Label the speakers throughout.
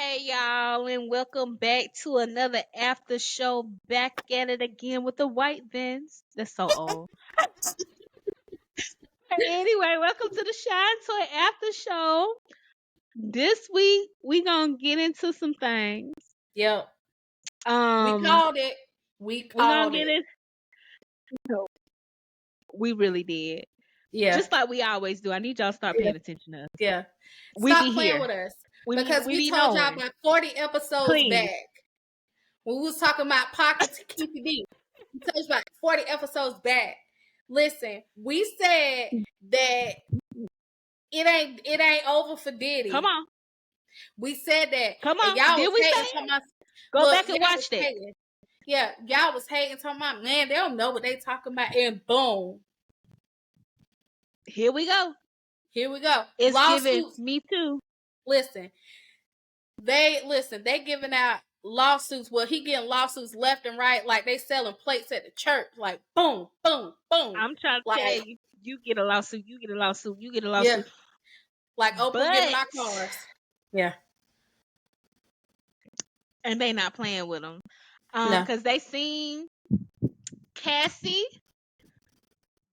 Speaker 1: Hey y'all, and welcome back to another after show. Back at it again with the white Vince. That's so old. Anyway, welcome to the Shine Toy after show. This week we gonna get into some things.
Speaker 2: Yep. We
Speaker 1: Um,
Speaker 2: called it. We
Speaker 1: we gonna
Speaker 2: called
Speaker 1: get
Speaker 2: it.
Speaker 1: it. We really did.
Speaker 2: Yeah.
Speaker 1: Just like we always do. I need y'all to start
Speaker 2: Yeah.
Speaker 1: paying attention to us.
Speaker 2: Yeah.
Speaker 1: We
Speaker 2: Stop
Speaker 1: be
Speaker 2: playing
Speaker 1: here.
Speaker 2: with us.
Speaker 1: We
Speaker 2: Because
Speaker 1: we
Speaker 2: we
Speaker 1: be
Speaker 2: told y'all
Speaker 1: knowing.
Speaker 2: about 40 episodes
Speaker 1: Please.
Speaker 2: back. When we was talking about pockets to keep it deep. We told you about 40 episodes back. Listen, we said that it ain't over for Diddy.
Speaker 1: Come on.
Speaker 2: We said that.
Speaker 1: Come
Speaker 2: And
Speaker 1: on.
Speaker 2: y'all
Speaker 1: Did
Speaker 2: was
Speaker 1: we
Speaker 2: hating
Speaker 1: say
Speaker 2: talking
Speaker 1: it?
Speaker 2: about,
Speaker 1: Go
Speaker 2: look,
Speaker 1: back and
Speaker 2: y'all
Speaker 1: watch
Speaker 2: was
Speaker 1: that.
Speaker 2: hating. Yeah, y'all was hating talking about, man, they don't know what they talking about. And boom.
Speaker 1: Here we go.
Speaker 2: Here we go.
Speaker 1: It's
Speaker 2: Lawsuits.
Speaker 1: giving me too.
Speaker 2: Listen, they giving out lawsuits. Well, he getting lawsuits left and right, like they selling plates at the church, like boom, boom, boom.
Speaker 1: I'm trying to tell you, you get a lawsuit, you get a lawsuit, you get a lawsuit.
Speaker 2: Yeah. Like Oprah giving out cars. Yeah.
Speaker 1: And they not playing with them.
Speaker 2: No.
Speaker 1: Because they seen Cassie,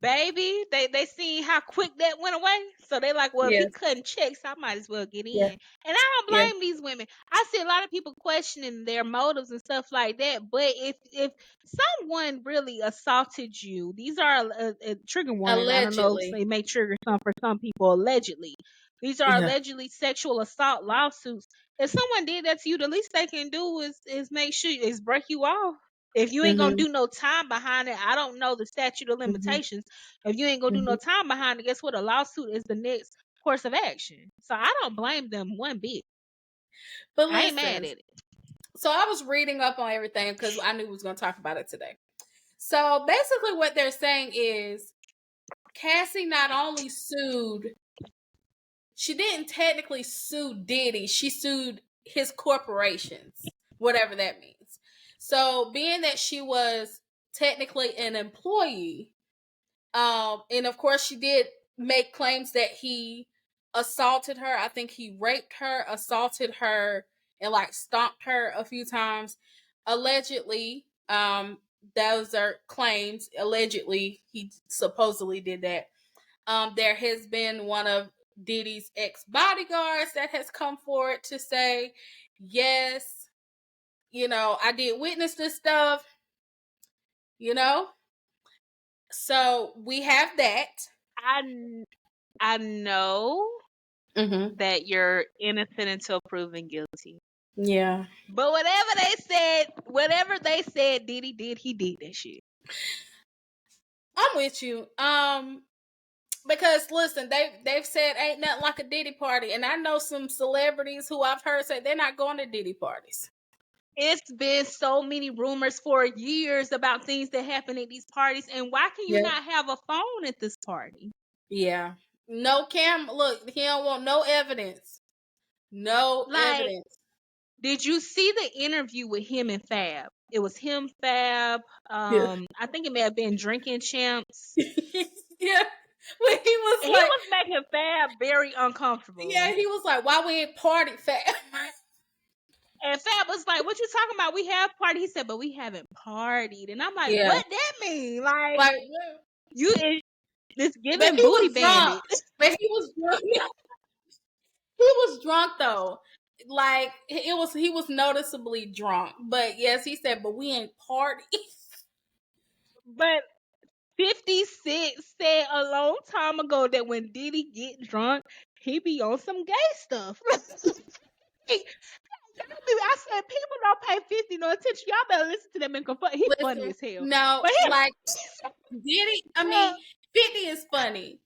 Speaker 1: baby, they seen how quick that went away. So they like, well, if
Speaker 2: Yeah.
Speaker 1: he cutting checks, I might as well get in.
Speaker 2: Yeah.
Speaker 1: And I don't blame these women. I see a lot of people questioning their motives and stuff like that. But if someone really assaulted you, these are a trigger warning. I don't know if
Speaker 2: Allegedly.
Speaker 1: they may trigger some for some people. Allegedly, these are
Speaker 2: Yeah.
Speaker 1: allegedly sexual assault lawsuits. If someone did that to you, the least they can do is make sure is break you off. If you ain't gonna do no time behind it, I don't know the statute of limitations. If you ain't gonna do no time behind it, guess what? A lawsuit is the next course of action. So I don't blame them one bit.
Speaker 2: But
Speaker 1: I
Speaker 2: listen,
Speaker 1: ain't mad at it.
Speaker 2: So I was reading up on everything because I knew we was gonna talk about it today. So basically what they're saying is Cassie not only sued, she didn't technically sue Diddy, she sued his corporations, whatever that means. So being that she was technically an employee, and of course she did make claims that he assaulted her. I think he raped her, assaulted her, and like stomped her a few times. Allegedly, those are claims. Allegedly, he supposedly did that. There has been one of Diddy's ex-bodyguards that has come forward to say, yes, I did witness this stuff, So we have that.
Speaker 1: I know that you're innocent until proven guilty.
Speaker 2: Yeah.
Speaker 1: But whatever they said Diddy did, he did that shit.
Speaker 2: I'm with you. Because listen, they've said ain't nothing like a Diddy party, and I know some celebrities who I've heard say they're not going to Diddy parties.
Speaker 1: It's been so many rumors for years about things that happen at these parties, and why can you not have a phone at this party?
Speaker 2: Yeah. No camera. Look, he don't want no evidence. No evidence.
Speaker 1: Did you see the interview with him and Fab? It was him, Fab. I think it may have been Drinking Champs.
Speaker 2: Yeah. When he
Speaker 1: was making Fab very uncomfortable.
Speaker 2: Yeah, he was like, "Why we ain't party, Fab?"
Speaker 1: And Fab was like, "What you talking about? We have party." He said, "But we haven't partied." And I'm like, "What that mean? Like you this giving booty bandit."
Speaker 2: But he was drunk. He was drunk though. Like he was noticeably drunk. But yes, he said, "But we ain't party."
Speaker 1: But 50 Cent said a long time ago that when Diddy get drunk, he be on some gay stuff. I said people don't pay 50 no attention. Y'all better listen to them and confront. He's funny as hell.
Speaker 2: No,
Speaker 1: but
Speaker 2: like Diddy. I mean, 50 is funny.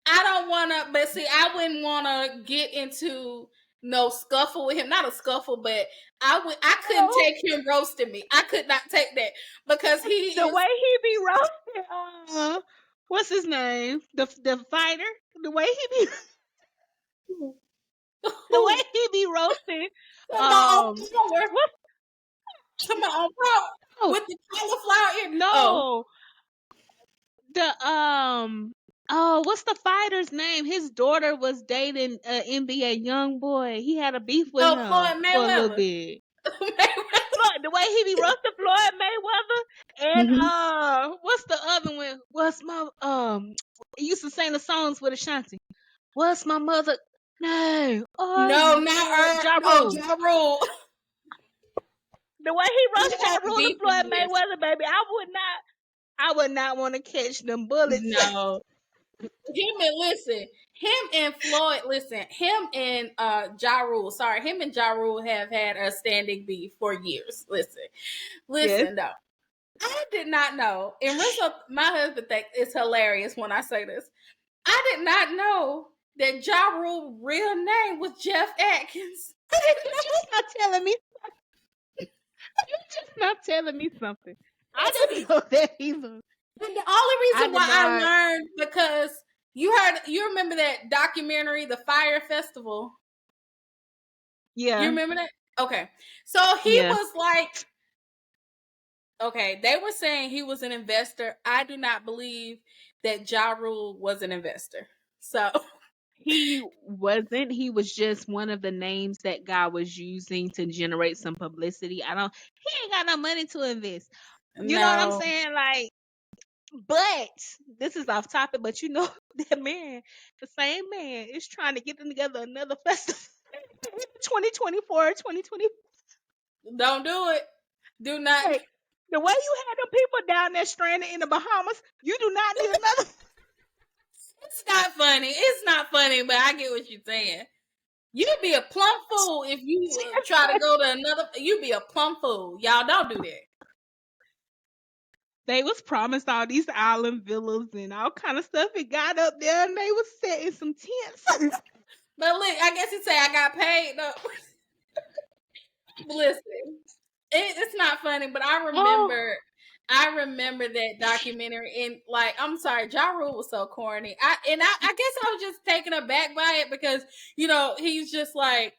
Speaker 2: I don't wanna, but see, I wouldn't wanna get into no scuffle with him. Not a scuffle, but I couldn't take him roasting me. I could not take that because
Speaker 1: way he be roasting. What's his name? The fighter. The way he be. The way he be roasting.
Speaker 2: Come on, bro. With the cauliflower ear.
Speaker 1: No. The what's the fighter's name? His daughter was dating NBA young boy. He had a beef with
Speaker 2: Oh,
Speaker 1: him
Speaker 2: Floyd
Speaker 1: for a little
Speaker 2: Mayweather.
Speaker 1: bit. Floyd, the way he be roasting Floyd Mayweather, and
Speaker 2: Mm-hmm.
Speaker 1: what's the other one? What's my he used to sing the songs with Ashanti. What's my mother? No, oh
Speaker 2: No,
Speaker 1: Lord,
Speaker 2: not
Speaker 1: Ja
Speaker 2: no
Speaker 1: Rule.
Speaker 2: Ja Rule.
Speaker 1: The way he
Speaker 2: He
Speaker 1: roast Ja
Speaker 2: had
Speaker 1: Rule and
Speaker 2: beef with
Speaker 1: Floyd
Speaker 2: yes.
Speaker 1: Mayweather, baby, I would not want to catch them bullets.
Speaker 2: No. Him and Floyd, him and Ja Rule, sorry, him and Ja Rule have had a standing beef for years.
Speaker 1: Yes.
Speaker 2: No. I did not know. And Rizzo, my husband thinks it's hilarious when I say this. I did not know that Ja Rule's real name was Jeff Atkins. I didn't
Speaker 1: You
Speaker 2: know.
Speaker 1: just not telling me. You just not telling me something. I didn't know that either.
Speaker 2: And the only
Speaker 1: I
Speaker 2: reason
Speaker 1: did
Speaker 2: why I
Speaker 1: not.
Speaker 2: learned because you remember that documentary, The Fire Festival? You
Speaker 1: Yeah.
Speaker 2: remember that? Okay. So he
Speaker 1: Yeah.
Speaker 2: was like, okay, they were saying he was an investor. I do not believe that Ja Rule was an investor. So
Speaker 1: He wasn't. He was just one of the names that God was using to generate some publicity. He ain't got no money to invest. You know what I'm
Speaker 2: no,
Speaker 1: saying? Like, but this is off topic, but that man, the same man, is trying to get them together another festival. 2024, 2020.
Speaker 2: don't do it. Do not.
Speaker 1: Hey, the way you had them people down there stranded in the Bahamas, you do not need another.
Speaker 2: It's not funny. It's not funny, but I get what you're saying. You'd be a plumb fool if you try to go to another. You'd be a plumb fool. Y'all don't do that.
Speaker 1: They was promised all these island villas and all kind of stuff. It got up there and they was setting some tents.
Speaker 2: But look, I guess you say I got paid. No. Listen, it's not funny, but
Speaker 1: Oh,
Speaker 2: I remember that documentary, and like, I'm sorry, Ja Rule was so corny. I guess I was just taken aback by it because he's just like,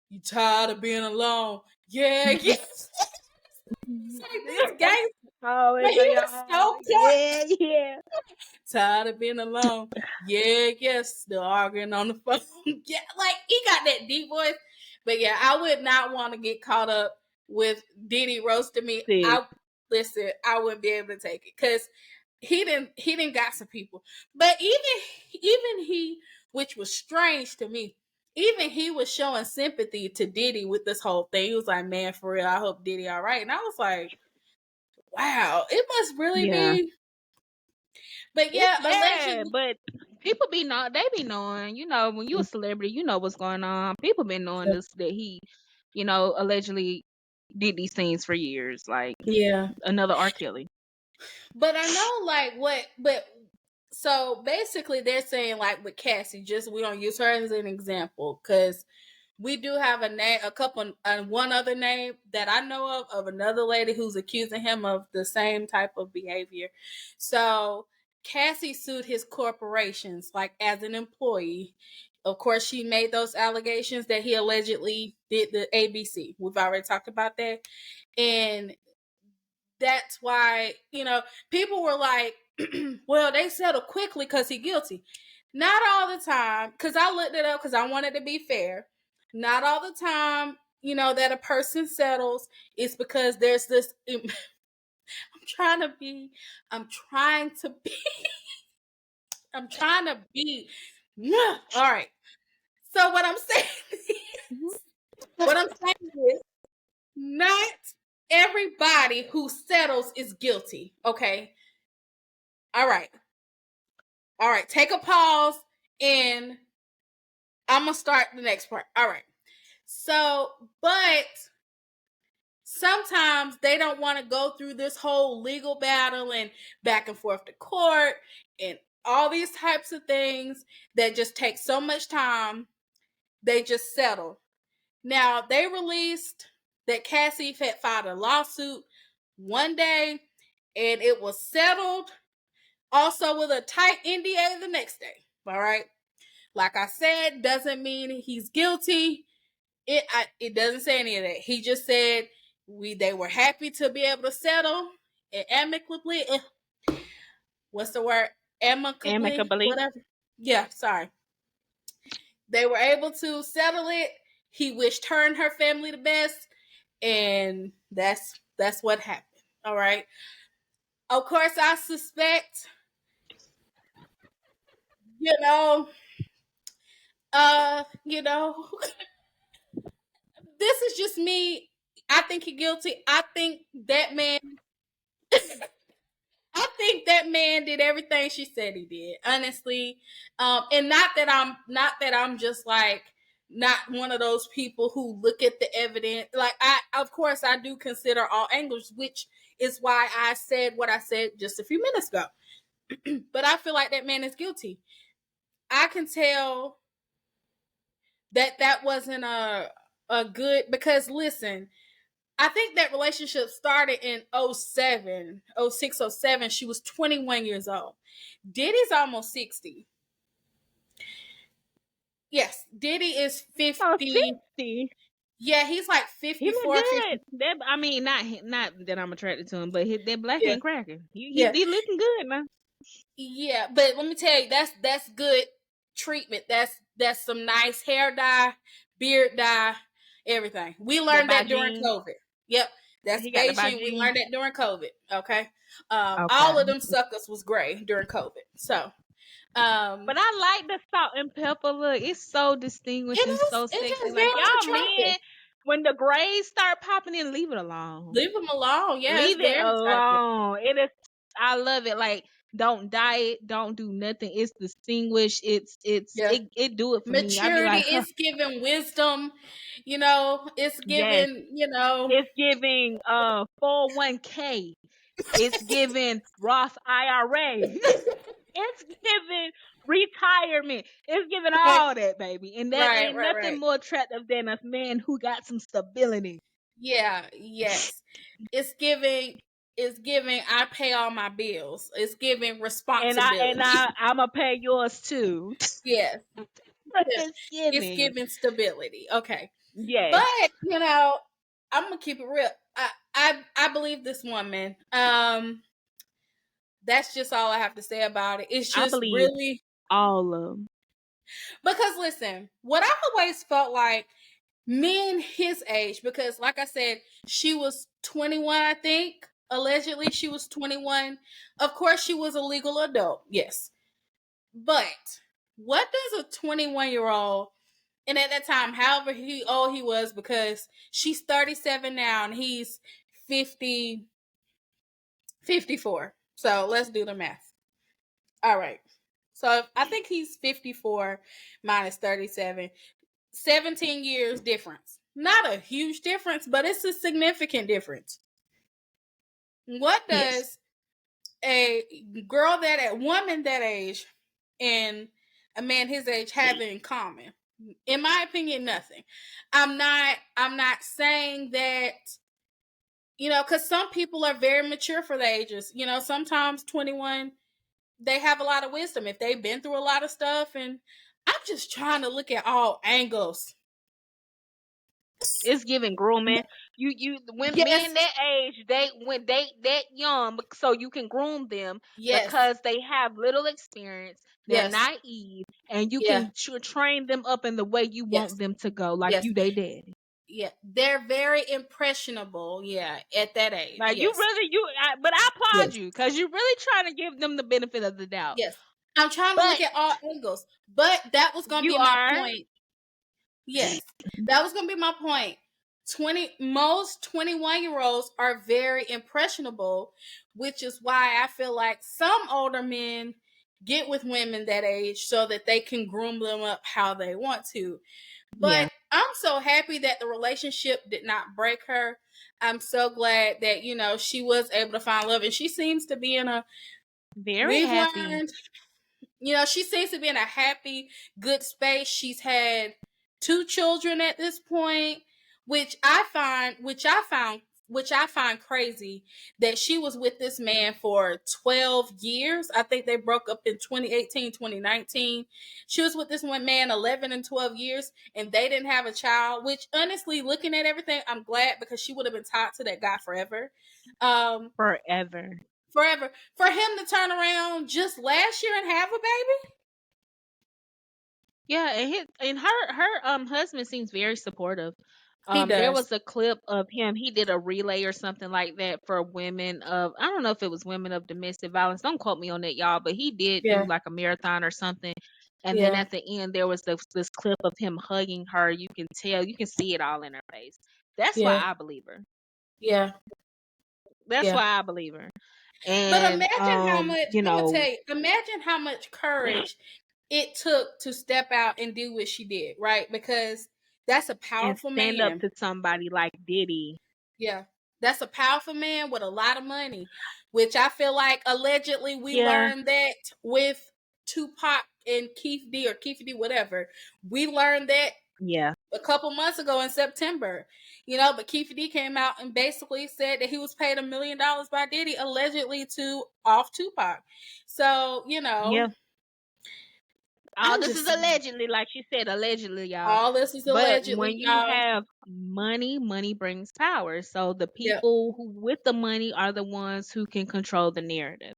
Speaker 2: you tired of being alone? Yeah, yes. It's like this game,
Speaker 1: oh,
Speaker 2: but he was so corny.
Speaker 1: yeah, yeah.
Speaker 2: Tired of being alone? Yeah, yes. Still arguing on the phone. Yeah, like he got that deep voice. But yeah, I would not want to get caught up with Diddy roasting me.
Speaker 1: Sis.
Speaker 2: I wouldn't be able to take it because he didn't got some people. But even he, which was strange to me, even he was showing sympathy to Diddy with this whole thing. He was like, "Man, for real, I hope Diddy all right." And I was like, "Wow, it must really
Speaker 1: Yeah.
Speaker 2: be." But yeah,
Speaker 1: It's bad,
Speaker 2: allegedly,
Speaker 1: but people they be knowing, when you a celebrity, you know what's going on. People been knowing this that he, allegedly did these things for years, like
Speaker 2: yeah.
Speaker 1: another R. Kelly.
Speaker 2: But I know like but so basically they're saying like with Cassie, just we don't use her as an example because we do have a couple, one other name that I know of another lady who's accusing him of the same type of behavior. So Cassie sued his corporations like as an employee. Of course, she made those allegations that he allegedly did the ABC. We've already talked about that. And that's why people were like, well, they settled quickly because he's guilty. Not all the time, because I looked it up because I wanted to be fair. Not all the time, that a person settles is because there's this. Trying to be I'm trying to be I'm trying to be all right. So what I'm saying is not everybody who settles is guilty. Okay. All right. All right. Take a pause and I'm going to start the next part. All right. So, but sometimes they don't want to go through this whole legal battle and back and forth to court and all these types of things that just take so much time. They just settle. Now, they released that Cassie had filed a lawsuit one day and it was settled also with a tight NDA the next day. All right. Like I said, doesn't mean he's guilty. It doesn't say any of that. He just said they were happy to be able to settle and amicably. What's the word? amicably, whatever. Yeah, sorry. They were able to settle it. He wished her and her family the best, and that's what happened. All right. Of course, I suspect, you know, you know, this is just me. I think he's guilty. I think that man I think that man did everything she said he did, honestly. And not that I'm just like not one of those people who look at the evidence. Like of course I do consider all angles, which is why I said what I said just a few minutes ago. But I feel like that man is guilty. I can tell that wasn't a good, because listen, I think that relationship started in 07, 06, 07. She was 21 years old. Diddy's almost 60. Yes, Diddy is 50.
Speaker 1: Oh, 50.
Speaker 2: Yeah, he's like
Speaker 1: He look
Speaker 2: 54,
Speaker 1: good.
Speaker 2: 50.
Speaker 1: That, I mean, not that I'm attracted to him, but that black
Speaker 2: Yeah.
Speaker 1: ain't cracking.
Speaker 2: Yeah.
Speaker 1: He looking good, man.
Speaker 2: Yeah, but let me tell you, that's good treatment. That's some nice hair dye, beard dye, everything. We learned that during
Speaker 1: Bajin.
Speaker 2: COVID. Yep. That's
Speaker 1: He got the
Speaker 2: Beijing. We
Speaker 1: Bajin.
Speaker 2: learned that during COVID. Okay.
Speaker 1: Okay.
Speaker 2: All of them suckers was gray during COVID. So
Speaker 1: But I like the salt and pepper look. It's so distinguished and so
Speaker 2: it
Speaker 1: sexy.
Speaker 2: is
Speaker 1: Like
Speaker 2: very
Speaker 1: y'all
Speaker 2: attractive.
Speaker 1: men, when the grays start popping in, leave it alone.
Speaker 2: Leave them alone. Yeah, it's
Speaker 1: Leave it
Speaker 2: very attractive.
Speaker 1: alone. It is. I love it. Like don't dye it. Don't do nothing. It's distinguished.
Speaker 2: Yeah.
Speaker 1: It do it for me. I be
Speaker 2: Maturity
Speaker 1: like, huh,
Speaker 2: is giving wisdom. It's
Speaker 1: yes.
Speaker 2: giving,
Speaker 1: It's giving 401k. It's giving Roth IRA. It's giving retirement. It's giving
Speaker 2: right,
Speaker 1: all that, baby. And that
Speaker 2: right,
Speaker 1: ain't
Speaker 2: right,
Speaker 1: nothing
Speaker 2: right.
Speaker 1: more attractive than a man who got some stability.
Speaker 2: Yeah, yes. It's giving I pay all my bills. It's giving
Speaker 1: And
Speaker 2: responsibility.
Speaker 1: I'ma pay yours too.
Speaker 2: Yes. Yeah.
Speaker 1: It's
Speaker 2: It's
Speaker 1: giving.
Speaker 2: giving stability. Okay.
Speaker 1: Yes.
Speaker 2: But, I'm gonna keep it real. I believe this woman. That's just all I have to say about it. It's
Speaker 1: I
Speaker 2: just
Speaker 1: believe
Speaker 2: really
Speaker 1: all of them.
Speaker 2: because listen, what I always felt like men his age, because like I said, she was 21, I think. Allegedly, she was 21. Of course, she was a legal adult, yes. But what does a 21-year-old, and at that time, however old he was, because she's 37 now and he's 50, 54. So let's do the math. All right. So I think he's 54 minus 37. 17 years difference. Not a huge difference, but it's a significant difference. What
Speaker 1: Yes.
Speaker 2: does a woman that age and a man his age have in common? In my opinion, nothing. I'm not saying that, because some people are very mature for the ages. Sometimes 21, they have a lot of wisdom if they've been through a lot of stuff, and I'm just trying to look at all angles.
Speaker 1: It's giving grooming. When
Speaker 2: Yes,
Speaker 1: men that age, when they that young, so you can groom them
Speaker 2: yes,
Speaker 1: because they have little experience. They're
Speaker 2: yes,
Speaker 1: naive, and you
Speaker 2: yeah,
Speaker 1: can train them up in the way you
Speaker 2: yes,
Speaker 1: want them to go, like
Speaker 2: yes,
Speaker 1: you they daddy.
Speaker 2: yeah. They're very impressionable. Yeah, at that age.
Speaker 1: Like you
Speaker 2: Yes,
Speaker 1: really but I applaud
Speaker 2: yes,
Speaker 1: you because you're really trying to give them the benefit of the doubt.
Speaker 2: yes. I'm trying to look
Speaker 1: But
Speaker 2: at all angles, but that was gonna
Speaker 1: you
Speaker 2: be my
Speaker 1: are
Speaker 2: point. Yes, that was gonna be my point. Most 21-year-olds are very impressionable, which is why I feel like some older men get with women that age so that they can groom them up how they want to.
Speaker 1: yeah,
Speaker 2: But I'm so happy that the relationship did not break her. I'm so glad that, she was able to find love, and she seems to be in a,
Speaker 1: very
Speaker 2: we've
Speaker 1: happy.
Speaker 2: learned, she seems to be in a happy, good space. She's had 2 children at this point, which I find crazy that she was with this man for 12 years. I think they broke up in 2018, 2019. She was with this one man 11 and 12 years, and they didn't have a child, which honestly, looking at everything, I'm glad, because she would have been tied to that guy forever.
Speaker 1: Forever.
Speaker 2: forever. For him to turn around just last year and have a baby?
Speaker 1: Yeah, and her husband seems very supportive.
Speaker 2: He
Speaker 1: There
Speaker 2: does.
Speaker 1: was a clip of him. He did a relay or something like that for women of, I don't know if it was women of domestic violence. Don't quote me on that, y'all. But he did do
Speaker 2: Yeah.
Speaker 1: like a marathon or something. And then
Speaker 2: Yeah.
Speaker 1: at the end, there was this clip of him hugging her. You can tell, you can see it all in her face. That's why
Speaker 2: Yeah.
Speaker 1: I believe her.
Speaker 2: Yeah.
Speaker 1: That's
Speaker 2: Yeah.
Speaker 1: why I believe her.
Speaker 2: But
Speaker 1: And
Speaker 2: imagine how much,
Speaker 1: you
Speaker 2: I'm gonna
Speaker 1: know,
Speaker 2: tell you, imagine how much courage it took to step out and do what she did, right? Because that's a
Speaker 1: and
Speaker 2: powerful
Speaker 1: stand up
Speaker 2: man.
Speaker 1: to somebody like Diddy.
Speaker 2: Yeah. That's a powerful man with a lot of money, which I feel like allegedly we
Speaker 1: Yeah,
Speaker 2: learned that with Tupac and Keith D or Keith D, whatever. We learned that
Speaker 1: yeah,
Speaker 2: a couple months ago in September, but Keith D came out and basically said that he was paid $1 million by Diddy allegedly to off Tupac. So,
Speaker 1: yeah. All
Speaker 2: I'm
Speaker 1: this is
Speaker 2: just
Speaker 1: allegedly, like she said, allegedly, y'all.
Speaker 2: all this is
Speaker 1: But
Speaker 2: allegedly,
Speaker 1: when you
Speaker 2: y'all.
Speaker 1: have money, money brings power. So the
Speaker 2: Yep.
Speaker 1: people who with the money are the ones who can control the narrative.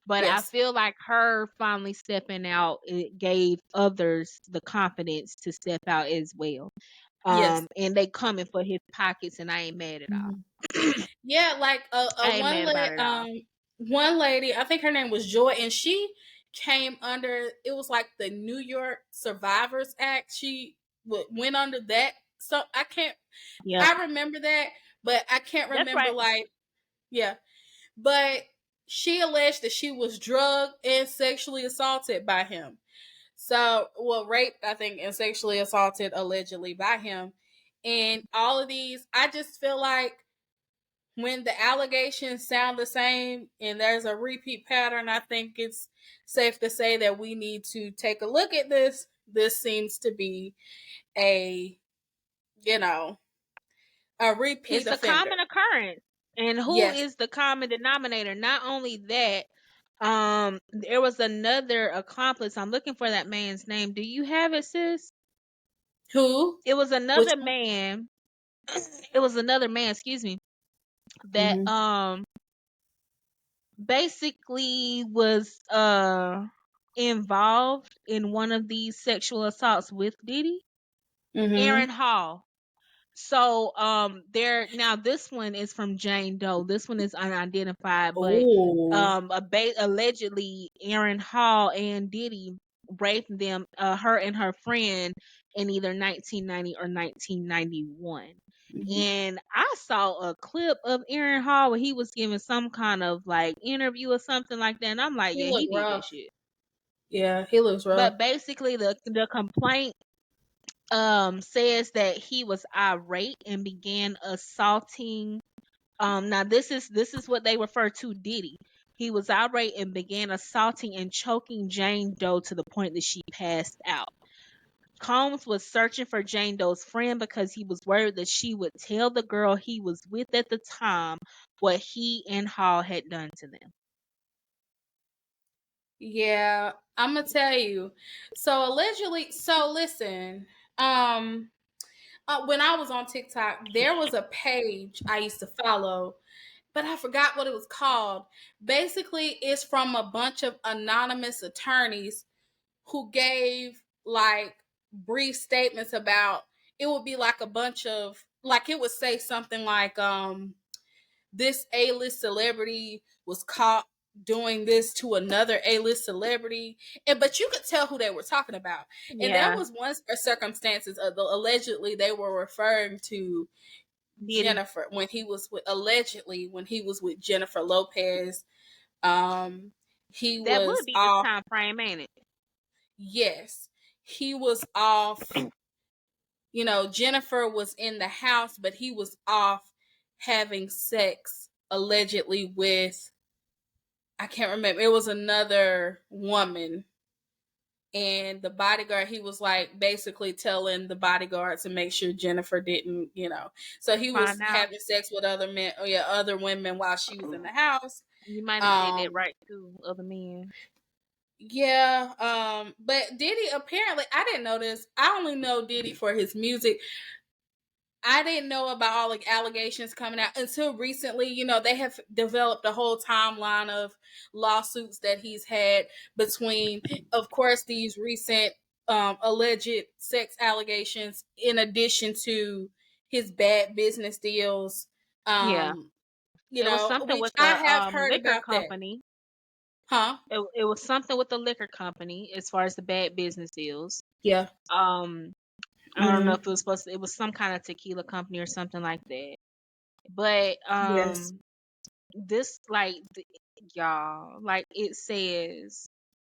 Speaker 1: But I
Speaker 2: Yes.
Speaker 1: feel like her finally stepping out, it gave others the confidence to step out as well.
Speaker 2: Yes.
Speaker 1: And they coming for his pockets, and I ain't mad at all.
Speaker 2: Mhm. Yeah, like a
Speaker 1: I ain't mad about it at all.
Speaker 2: one lady, I think her name was Joy, and she came under, it was like the New York Survivors Act. She went under that. So
Speaker 1: Yep,
Speaker 2: I remember that, but I can't
Speaker 1: that's
Speaker 2: remember,
Speaker 1: right.
Speaker 2: like, yeah. But she alleged that she was drugged and sexually assaulted by him. So, well, raped, I think, and sexually assaulted allegedly by him. And all of these, I just feel like when the allegations sound the same and there's a repeat pattern, I think it's safe to say that we need to take a look at this. This seems to be a, you know, a repeat
Speaker 1: It's a
Speaker 2: offender.
Speaker 1: common occurrence. And who
Speaker 2: Yes.
Speaker 1: is the common denominator? Not only that, there was another accomplice. I'm looking for that man's name. Do you have it, sis?
Speaker 2: Who?
Speaker 1: It was
Speaker 2: Which
Speaker 1: another
Speaker 2: one?
Speaker 1: man. It was another man, excuse me, that
Speaker 2: Mm-hmm.
Speaker 1: basically was involved in one of these sexual assaults with Diddy.
Speaker 2: Mm-hmm.
Speaker 1: Aaron Hall. So there now this one is from Jane Doe. This one is unidentified, but
Speaker 2: Oh.
Speaker 1: allegedly Aaron Hall and Diddy raped them, her and her friend, in either 1990 or 1991.
Speaker 2: Mm-hmm.
Speaker 1: And I saw a clip of Aaron Hall where he was giving some kind of like interview or something like that, and I'm like,
Speaker 2: He
Speaker 1: yeah, he
Speaker 2: looked
Speaker 1: did that
Speaker 2: rough.
Speaker 1: shit.
Speaker 2: Yeah, he looks rough.
Speaker 1: But basically, the complaint says that he was irate and began assaulting. Now this is what they refer to Diddy. He was irate and began assaulting and choking Jane Doe to the point that she passed out. Combs was searching for Jane Doe's friend because he was worried that she would tell the girl he was with at the time what he and Hall had done to them.
Speaker 2: Yeah, I'm gonna tell you. So allegedly, so listen. Um, when I was on TikTok, there was a page I used to follow, but I forgot what it was called. Basically, it's from a bunch of anonymous attorneys who gave like brief statements about. It would be like a bunch of, like, it would say something like this A-list celebrity was caught doing this to another A-list celebrity, and but you could tell who they were talking about. And there
Speaker 1: Yeah,
Speaker 2: was one circumstances of allegedly they were referring to
Speaker 1: Diddy.
Speaker 2: Jennifer when he was with, allegedly when he was with Jennifer Lopez. Um, he
Speaker 1: That would
Speaker 2: was
Speaker 1: be this
Speaker 2: off.
Speaker 1: time frame, ain't it?
Speaker 2: Yes, he was off. Jennifer was in the house, but he was off having sex allegedly with, I can't remember. It was another woman. And the bodyguard, he was like basically telling the bodyguard to make sure Jennifer didn't. So he was
Speaker 1: Find out.
Speaker 2: having sex with other men, or yeah, other women while she was in the house.
Speaker 1: You might have said that
Speaker 2: Um,
Speaker 1: right too, other men.
Speaker 2: yeah. But Diddy apparently, I didn't know this. I only know Diddy for his music. I didn't know about all the allegations coming out until recently. You know, they have developed a whole timeline of lawsuits that he's had between, of course, these recent alleged sex allegations, in addition to his bad business deals.
Speaker 1: Yeah.
Speaker 2: You
Speaker 1: It was
Speaker 2: know,
Speaker 1: something
Speaker 2: which
Speaker 1: with
Speaker 2: I
Speaker 1: the
Speaker 2: have heard
Speaker 1: liquor
Speaker 2: about that.
Speaker 1: company.
Speaker 2: Huh?
Speaker 1: It was something with the liquor company as far as the bad business deals.
Speaker 2: Yeah.
Speaker 1: Um, I don't know
Speaker 2: Mm-hmm.
Speaker 1: if it was supposed to, it was some kind of tequila company or something like that. But
Speaker 2: Yes.
Speaker 1: this y'all, like it says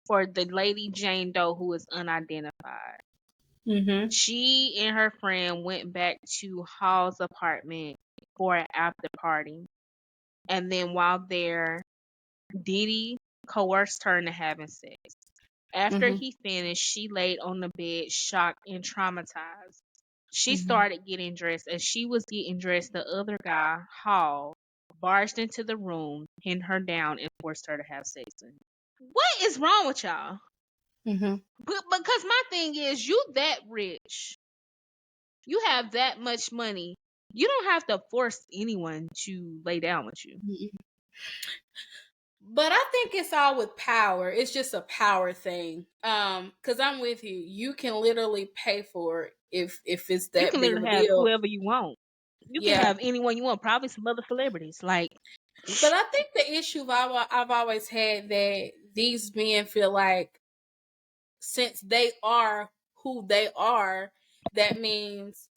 Speaker 1: for the lady Jane Doe who is unidentified.
Speaker 2: Mm-hmm.
Speaker 1: She and her friend went back to Hall's apartment for an after party. And then while there, Diddy coerced her into having sex. After
Speaker 2: Mm-hmm.
Speaker 1: he finished, she laid on the bed, shocked and traumatized. She
Speaker 2: Mm-hmm.
Speaker 1: started getting dressed. As she was getting dressed, the other guy, Hall, barged into the room, pinned her down, and forced her to have sex with him. What is wrong with y'all?
Speaker 2: Mm-hmm.
Speaker 1: Because my thing is, you that rich, you have that much money, you don't have to force anyone to lay down with you.
Speaker 2: But I think it's all with power. It's just a power thing. Because I'm with you. You can literally pay for it if it's
Speaker 1: You
Speaker 2: that
Speaker 1: can
Speaker 2: big of
Speaker 1: literally
Speaker 2: a
Speaker 1: have
Speaker 2: deal.
Speaker 1: whoever you want. You can
Speaker 2: Yeah.
Speaker 1: have anyone you want, probably some other celebrities. Like,
Speaker 2: But I think the issue I've always had, that these men feel like since they are who they are, that means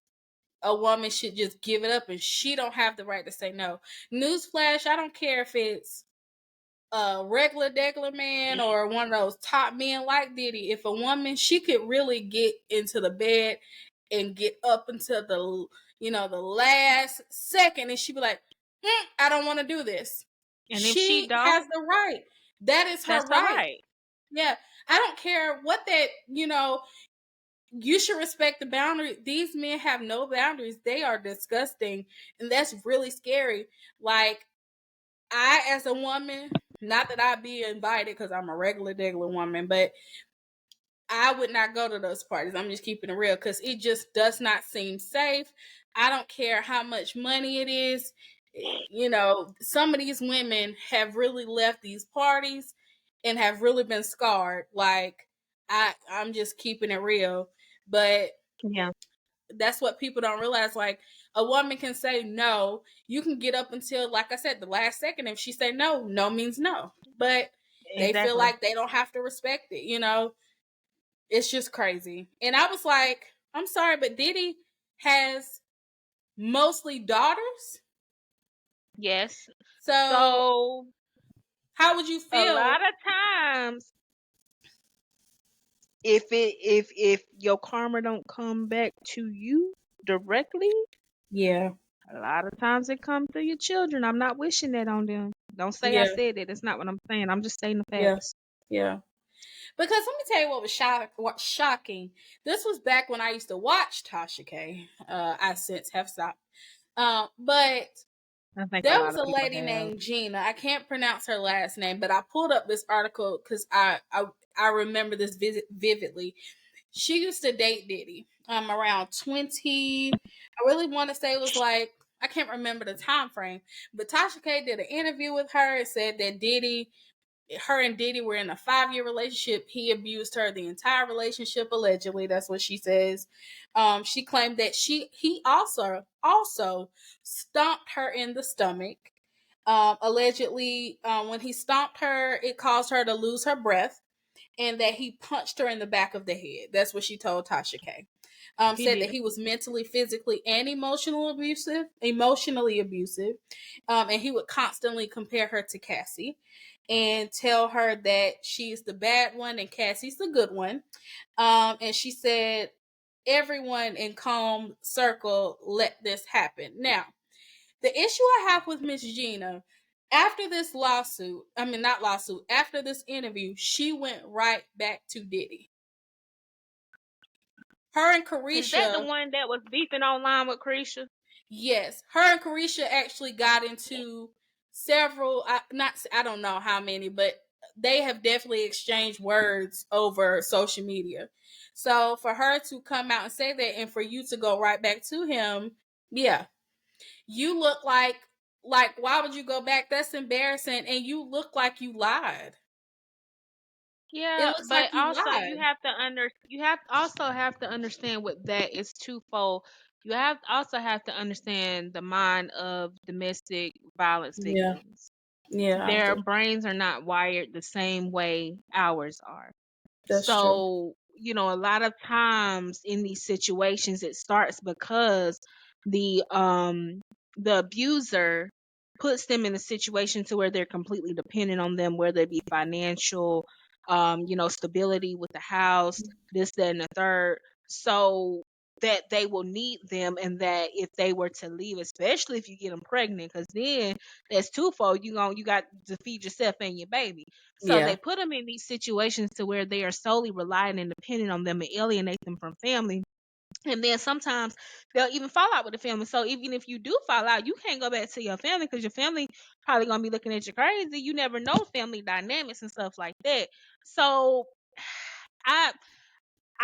Speaker 2: a woman should just give it up and she don't have the right to say no. Newsflash, I don't care if it's a regular degular man or one of those top men like Diddy. If a woman, she could really get into the bed and get up until the last second, and she be like, I don't want to do this.
Speaker 1: and if she
Speaker 2: She has
Speaker 1: don't,
Speaker 2: the right. That is her
Speaker 1: that's all
Speaker 2: right.
Speaker 1: right.
Speaker 2: Yeah. I don't care what that, you should respect the boundary. These men have no boundaries. They are disgusting. And that's really scary. Like, I, as a woman, not that I'd be invited because I'm a regular degular woman, but I would not go to those parties. I'm just keeping it real because it just does not seem safe. I don't care how much money it is. Some of these women have really left these parties and have really been scarred. Like, I'm just keeping it real. But
Speaker 1: Yeah,
Speaker 2: that's what people don't realize. Like, a woman can say no. You can get up until, like I said, the last second. If she say no, no means no. But they feel
Speaker 1: exactly.
Speaker 2: like they don't have to respect it. It's just crazy. And I was like, I'm sorry, but Diddy has mostly daughters.
Speaker 1: Yes.
Speaker 2: So
Speaker 1: So
Speaker 2: how would you
Speaker 1: a
Speaker 2: feel?
Speaker 1: lot of times, if your karma don't come back to you directly,
Speaker 2: Yeah.
Speaker 1: a lot of times it comes through your children. I'm not wishing that on them. Don't say I
Speaker 2: Yeah.
Speaker 1: said it. That's not what I'm saying. I'm just stating the
Speaker 2: Yeah.
Speaker 1: facts.
Speaker 2: Yeah. Because let me tell you what shocking. This was back when I used to watch Tasha K. I since have stopped. But
Speaker 1: I think a
Speaker 2: there
Speaker 1: lot
Speaker 2: was
Speaker 1: of
Speaker 2: a
Speaker 1: people
Speaker 2: lady
Speaker 1: have.
Speaker 2: named Gina. I can't pronounce her last name, but I pulled up this article because I remember this vividly. She used to date Diddy. Around 20. I really want to say it was like, I can't remember the time frame, but Tasha K did an interview with her and said that her and Diddy were in a 5-year relationship. He abused her the entire relationship, allegedly. That's what she says. She claimed that he also stomped her in the stomach. Allegedly, when he stomped her, it caused her to lose her breath, and that he punched her in the back of the head. That's what she told Tasha K.
Speaker 1: He
Speaker 2: Said that
Speaker 1: did.
Speaker 2: he was mentally, physically, and emotionally abusive, and he would constantly compare her to Cassie, and tell her that she's the bad one and Cassie's the good one. And she said everyone in Calm Circle let this happen. Now, the issue I have with Miss Gina, after this lawsuit, I mean, not lawsuit, after this interview, she went right back to Diddy. Her and
Speaker 1: Is that the
Speaker 2: Carisha,
Speaker 1: one that was beefing online with Krisha?
Speaker 2: yes, her and Carisha actually got into several, I don't know how many, but they have definitely exchanged words over social media. So for her to come out and say that, and for you to go right back to him, Yeah. You look like why would you go back? That's embarrassing. And you look like you lied. It
Speaker 1: Yeah,
Speaker 2: looks like
Speaker 1: but
Speaker 2: you
Speaker 1: also
Speaker 2: lied.
Speaker 1: you have also have to understand what that is twofold. You have to understand the mind of domestic violence
Speaker 2: Yeah.
Speaker 1: victims.
Speaker 2: Yeah, I
Speaker 1: Their
Speaker 2: do.
Speaker 1: brains are not wired the same way ours are.
Speaker 2: That's true.
Speaker 1: So, a lot of times in these situations it starts because the um the abuser puts them in a situation to where they're completely dependent on them, whether it be financial, stability with the house, this, that, and the third. So that they will need them, and that if they were to leave, especially if you get them pregnant, because then that's twofold. You got to feed yourself and your baby. So
Speaker 2: Yeah.
Speaker 1: they put them in these situations to where they are solely relying and dependent on them and alienate them from family. And then sometimes they'll even fall out with the family. So even if you do fall out, you can't go back to your family because your family probably gonna be looking at you crazy. You never know family dynamics and stuff like that. So I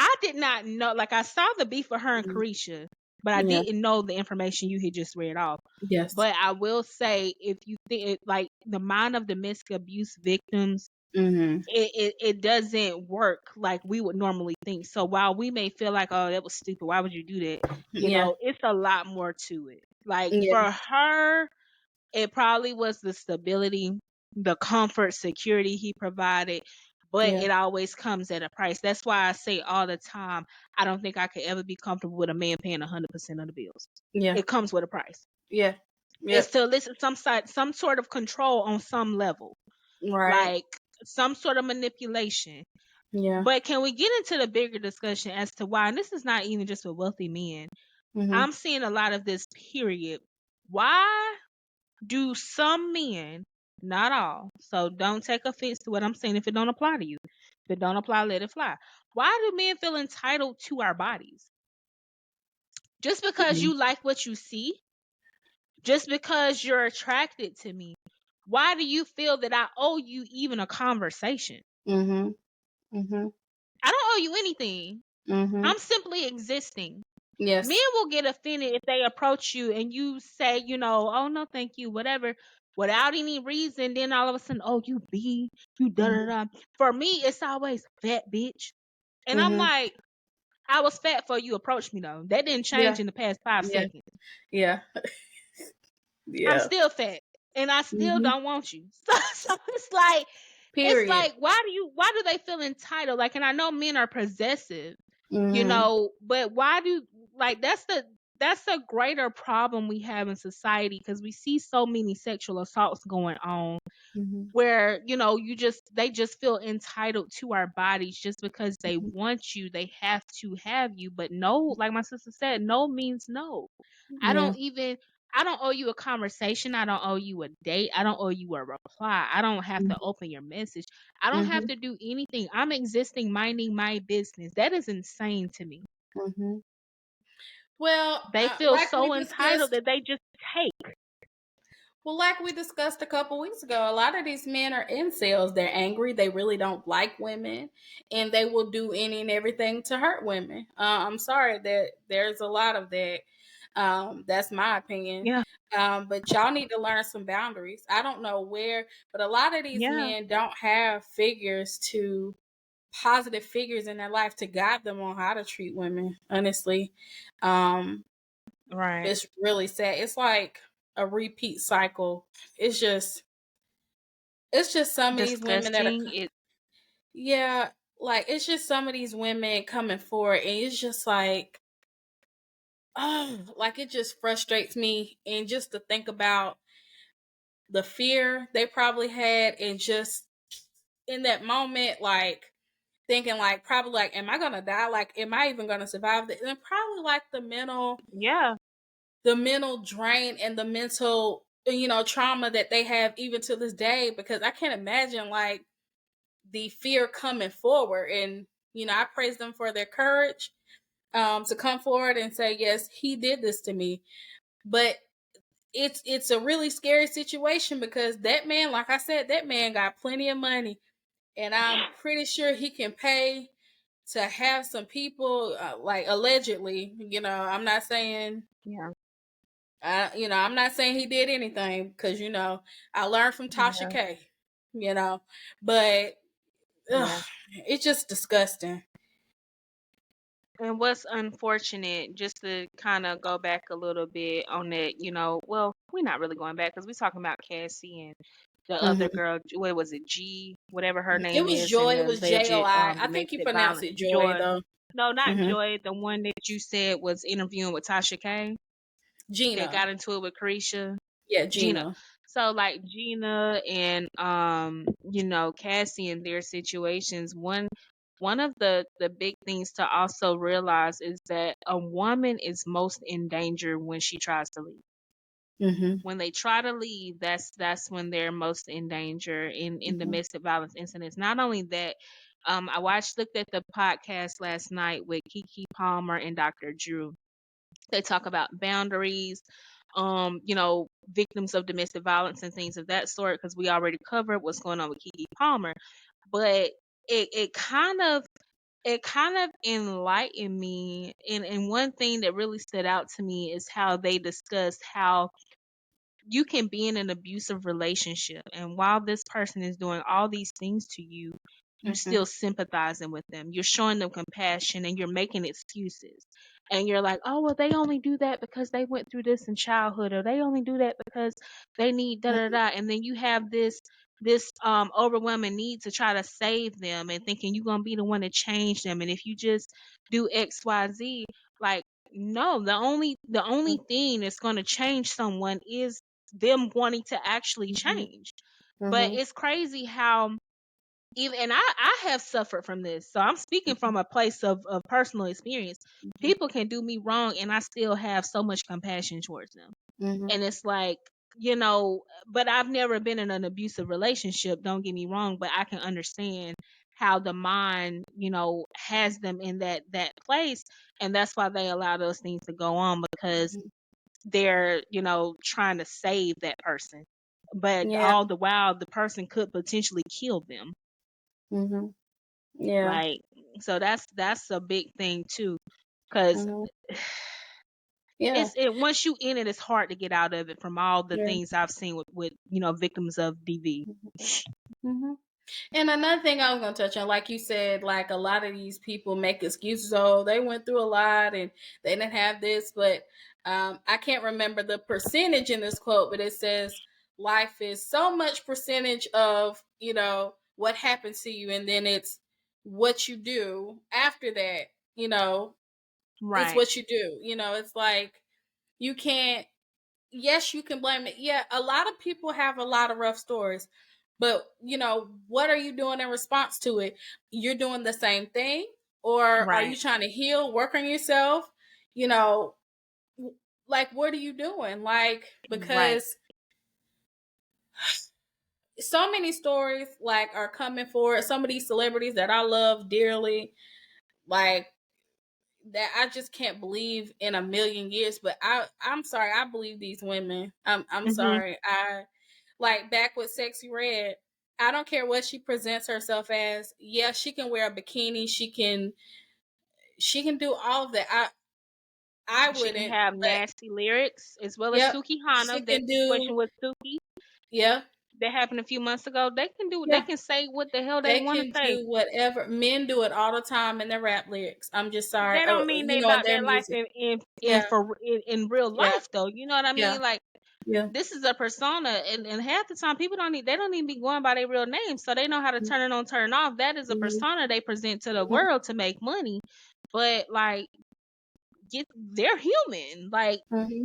Speaker 1: I did not know. Like, I saw the beef with her and
Speaker 2: Mhm.
Speaker 1: Carisha, but I
Speaker 2: Yeah.
Speaker 1: didn't know the information you had just read off.
Speaker 2: Yes.
Speaker 1: But I will say, if you think like the mind of domestic abuse victims,
Speaker 2: Mm-hmm.
Speaker 1: it doesn't work like we would normally think. So while we may feel like, oh, that was stupid, why would you do that?
Speaker 2: Yeah.
Speaker 1: It's a lot more to it. Like,
Speaker 2: Yeah.
Speaker 1: for her, it probably was the stability, the comfort, security he provided, but
Speaker 2: Yeah.
Speaker 1: it always comes at a price. That's why I say all the time, I don't think I could ever be comfortable with a man paying 100% of the bills.
Speaker 2: Yeah.
Speaker 1: It comes with a price.
Speaker 2: Yeah.
Speaker 1: It's
Speaker 2: Yep.
Speaker 1: to elicit some sort of control on some level,
Speaker 2: Right.
Speaker 1: like some sort of manipulation.
Speaker 2: Yeah.
Speaker 1: But can we get into the bigger discussion as to why? And this is not even just with wealthy men.
Speaker 2: Mm-hmm.
Speaker 1: I'm seeing a lot of this, period. Why do some men, not all, so don't take offense to what I'm saying if it don't apply to you. If it don't apply, let it fly. Why do men feel entitled to our bodies? Just because you like what you see, just because you're attracted to me, why do you feel that I owe you even a conversation?
Speaker 2: Mm-hmm. Mm-hmm.
Speaker 1: I don't owe you anything.
Speaker 2: Mm-hmm.
Speaker 1: I'm simply existing. Men
Speaker 2: Yes.
Speaker 1: will get offended if they approach you and you say, oh no, thank you, whatever, without any reason. Then all of a sudden, oh, you be, you da da
Speaker 2: Mm-hmm.
Speaker 1: da. For me, it's always fat bitch. And I'm
Speaker 2: Mm-hmm.
Speaker 1: like, I was fat before you approached me though. That didn't
Speaker 2: Yeah.
Speaker 1: change in the past 5
Speaker 2: Yeah.
Speaker 1: seconds.
Speaker 2: Yeah.
Speaker 1: I'm
Speaker 2: Yeah.
Speaker 1: still fat and I still
Speaker 2: Mm-hmm.
Speaker 1: don't want you. So it's
Speaker 2: Period.
Speaker 1: like, why do they feel entitled? Like, and I know men are possessive,
Speaker 2: Mm-hmm.
Speaker 1: but why do, like, that's a greater problem we have in society, because we see so many sexual assaults going on
Speaker 2: Mm-hmm.
Speaker 1: where, they just feel entitled to our bodies just because they
Speaker 2: Mm-hmm.
Speaker 1: want you, they have to have you. But no, like my sister said, no means no. I
Speaker 2: Yeah.
Speaker 1: don't even I don't owe you a conversation. I don't owe you a date. I don't owe you a reply. I don't have to open your message. I don't have
Speaker 2: Mm-hmm.
Speaker 1: to do anything. I'm existing, minding my business. That is insane to me.
Speaker 2: Mm-hmm. Well,
Speaker 1: They feel
Speaker 2: like we
Speaker 1: so entitled
Speaker 2: discussed,
Speaker 1: that they just take.
Speaker 2: like we discussed a couple weeks ago, a lot of these men are incels. They're angry. They really don't like women, and they will do any and everything to hurt women. I'm sorry that there's a lot of that. That's my opinion.
Speaker 1: Yeah,
Speaker 2: But y'all need to learn some boundaries. I don't know where, but a lot of these
Speaker 1: yeah,
Speaker 2: men don't have positive figures in their life to guide them on how to treat women. Honestly, um,
Speaker 1: right.
Speaker 2: it's really sad. It's like a repeat cycle. It's just it's just some of these women that are
Speaker 1: Disgusting. It.
Speaker 2: yeah, like it's just some of these women coming forward, and it's just like oh, like it just frustrates me, and just to think about the fear they probably had, and just in that moment, like thinking like probably like, am I gonna die? Like, am I even gonna survive this? And probably like
Speaker 1: Yeah,
Speaker 2: the mental drain and the mental trauma that they have even to this day, because I can't imagine like the fear coming forward. And I praise them for their courage to come forward and say, yes, he did this to me. But it's a really scary situation, because that man, like I said, that man got plenty of money, and I'm pretty sure he can pay to have some people like allegedly, I'm not saying
Speaker 1: yeah.
Speaker 2: I'm not saying he did anything because I learned from Tasha
Speaker 1: Yeah.
Speaker 2: K. But
Speaker 1: Yeah.
Speaker 2: ugh, it's just disgusting.
Speaker 1: And what's unfortunate, just to kind of go back a little bit on that, well, we're not really going back because we're talking about Cassie and the other
Speaker 2: Hmm.
Speaker 1: girl. What was it, G, whatever her
Speaker 2: It
Speaker 1: name
Speaker 2: was
Speaker 1: is, and
Speaker 2: Joy. It
Speaker 1: the
Speaker 2: was Joy.
Speaker 1: alleged
Speaker 2: I think you
Speaker 1: domestic
Speaker 2: pronounce
Speaker 1: violence.
Speaker 2: it Joy
Speaker 1: Joy.
Speaker 2: though.
Speaker 1: No, not
Speaker 2: Hmm.
Speaker 1: Joy. The one that you said was interviewing with Tasha K that
Speaker 2: Gina.
Speaker 1: got into it with Carisha.
Speaker 2: Yeah,
Speaker 1: Gina.
Speaker 2: Gina.
Speaker 1: So like Gina and Cassie and their situations, one of the big things to also realize is that a woman is most in danger when she tries to leave.
Speaker 2: Hmm.
Speaker 1: When they try to leave, that's when they're most in danger in
Speaker 2: Hmm.
Speaker 1: domestic violence incidents. Not only that, I looked at the podcast last night with Kiki Palmer and Dr. Drew. They talk about boundaries, victims of domestic violence and things of that sort, because we already covered what's going on with Kiki Palmer. But it kind of enlightened me, and one thing that really stood out to me is how they discussed how you can be in an abusive relationship, and while this person is doing all these things to you, you're
Speaker 2: Hmm.
Speaker 1: still sympathizing with them, you're showing them compassion, and you're making excuses, and you're like, oh well, they only do that because they went through this in childhood, or they only do that because they need da da da, and then you have this overwhelming need to try to save them and thinking you're going to be the one to change them, and if you just do XYZ, like, no, the only thing that's going to change someone is them wanting to actually
Speaker 2: Hmm.
Speaker 1: change. But
Speaker 2: Hmm.
Speaker 1: it's crazy how even, and I have suffered from this. So I'm speaking from a place of personal experience. People can do me wrong and I still have so much compassion towards them.
Speaker 2: Hmm.
Speaker 1: And it's like, but I've never been in an abusive relationship, don't get me wrong, but I can understand how the mind, has them in that place, and that's why they allow those things to go on, because they're trying to save that person, but
Speaker 2: Yeah.
Speaker 1: all the while the person could potentially kill them.
Speaker 2: Hmm. Yeah.
Speaker 1: Like, so that's a big thing too, because
Speaker 2: Hmm. Yeah.
Speaker 1: once you in it, it's hard to get out of it, from all the
Speaker 2: Yeah.
Speaker 1: things I've seen with victims of DV.
Speaker 2: Hmm. And another thing I was gonna touch on, like you said, like a lot of these people make excuses. Oh, they went through a lot and they didn't have this, but I can't remember the percentage in this quote, but it says life is so much percentage of what happens to you, and then it's what you do after that. You know, it's
Speaker 1: Right.
Speaker 2: what you do. It's like you can't. Yes, you can blame it. Yeah, a lot of people have a lot of rough stories, but what are you doing in response to it? You're doing the same thing, or are you
Speaker 1: Right.
Speaker 2: trying to heal, work on yourself? You know, like what are you doing? Like,
Speaker 1: Right.
Speaker 2: because so many stories like are coming forward. Some of these celebrities that I love dearly, like that I just can't believe in a million years. But I'm sorry, I believe these women. I'm
Speaker 1: Mhm.
Speaker 2: sorry. I like back with Sexy Red. I don't care what she presents herself as. Yeah, she can wear a bikini. She can do all of that. I
Speaker 1: She can
Speaker 2: wouldn't.
Speaker 1: have
Speaker 2: But
Speaker 1: nasty lyrics, as well as
Speaker 2: yep,
Speaker 1: Suki
Speaker 2: she
Speaker 1: Hana. That
Speaker 2: can
Speaker 1: situation
Speaker 2: do.
Speaker 1: with Suki
Speaker 2: Yeah,
Speaker 1: that happened a few months ago, they
Speaker 2: yeah.
Speaker 1: can say what the hell they
Speaker 2: They
Speaker 1: want to
Speaker 2: can
Speaker 1: say.
Speaker 2: do whatever. Men do it all the time in their rap lyrics. I'm just sorry.
Speaker 1: That don't mean they
Speaker 2: In
Speaker 1: about
Speaker 2: their
Speaker 1: their life
Speaker 2: music.
Speaker 1: in
Speaker 2: Yeah,
Speaker 1: for in real
Speaker 2: yeah,
Speaker 1: life though. You know what I
Speaker 2: yeah,
Speaker 1: mean? Like,
Speaker 2: yeah.
Speaker 1: this is a persona, and half the time people they don't even be going by their real name, so they know how to turn it on, turn it off. That is a
Speaker 2: Mm-hmm.
Speaker 1: persona they present to the world to make money. But like, they're human. Like,
Speaker 2: Mm-hmm.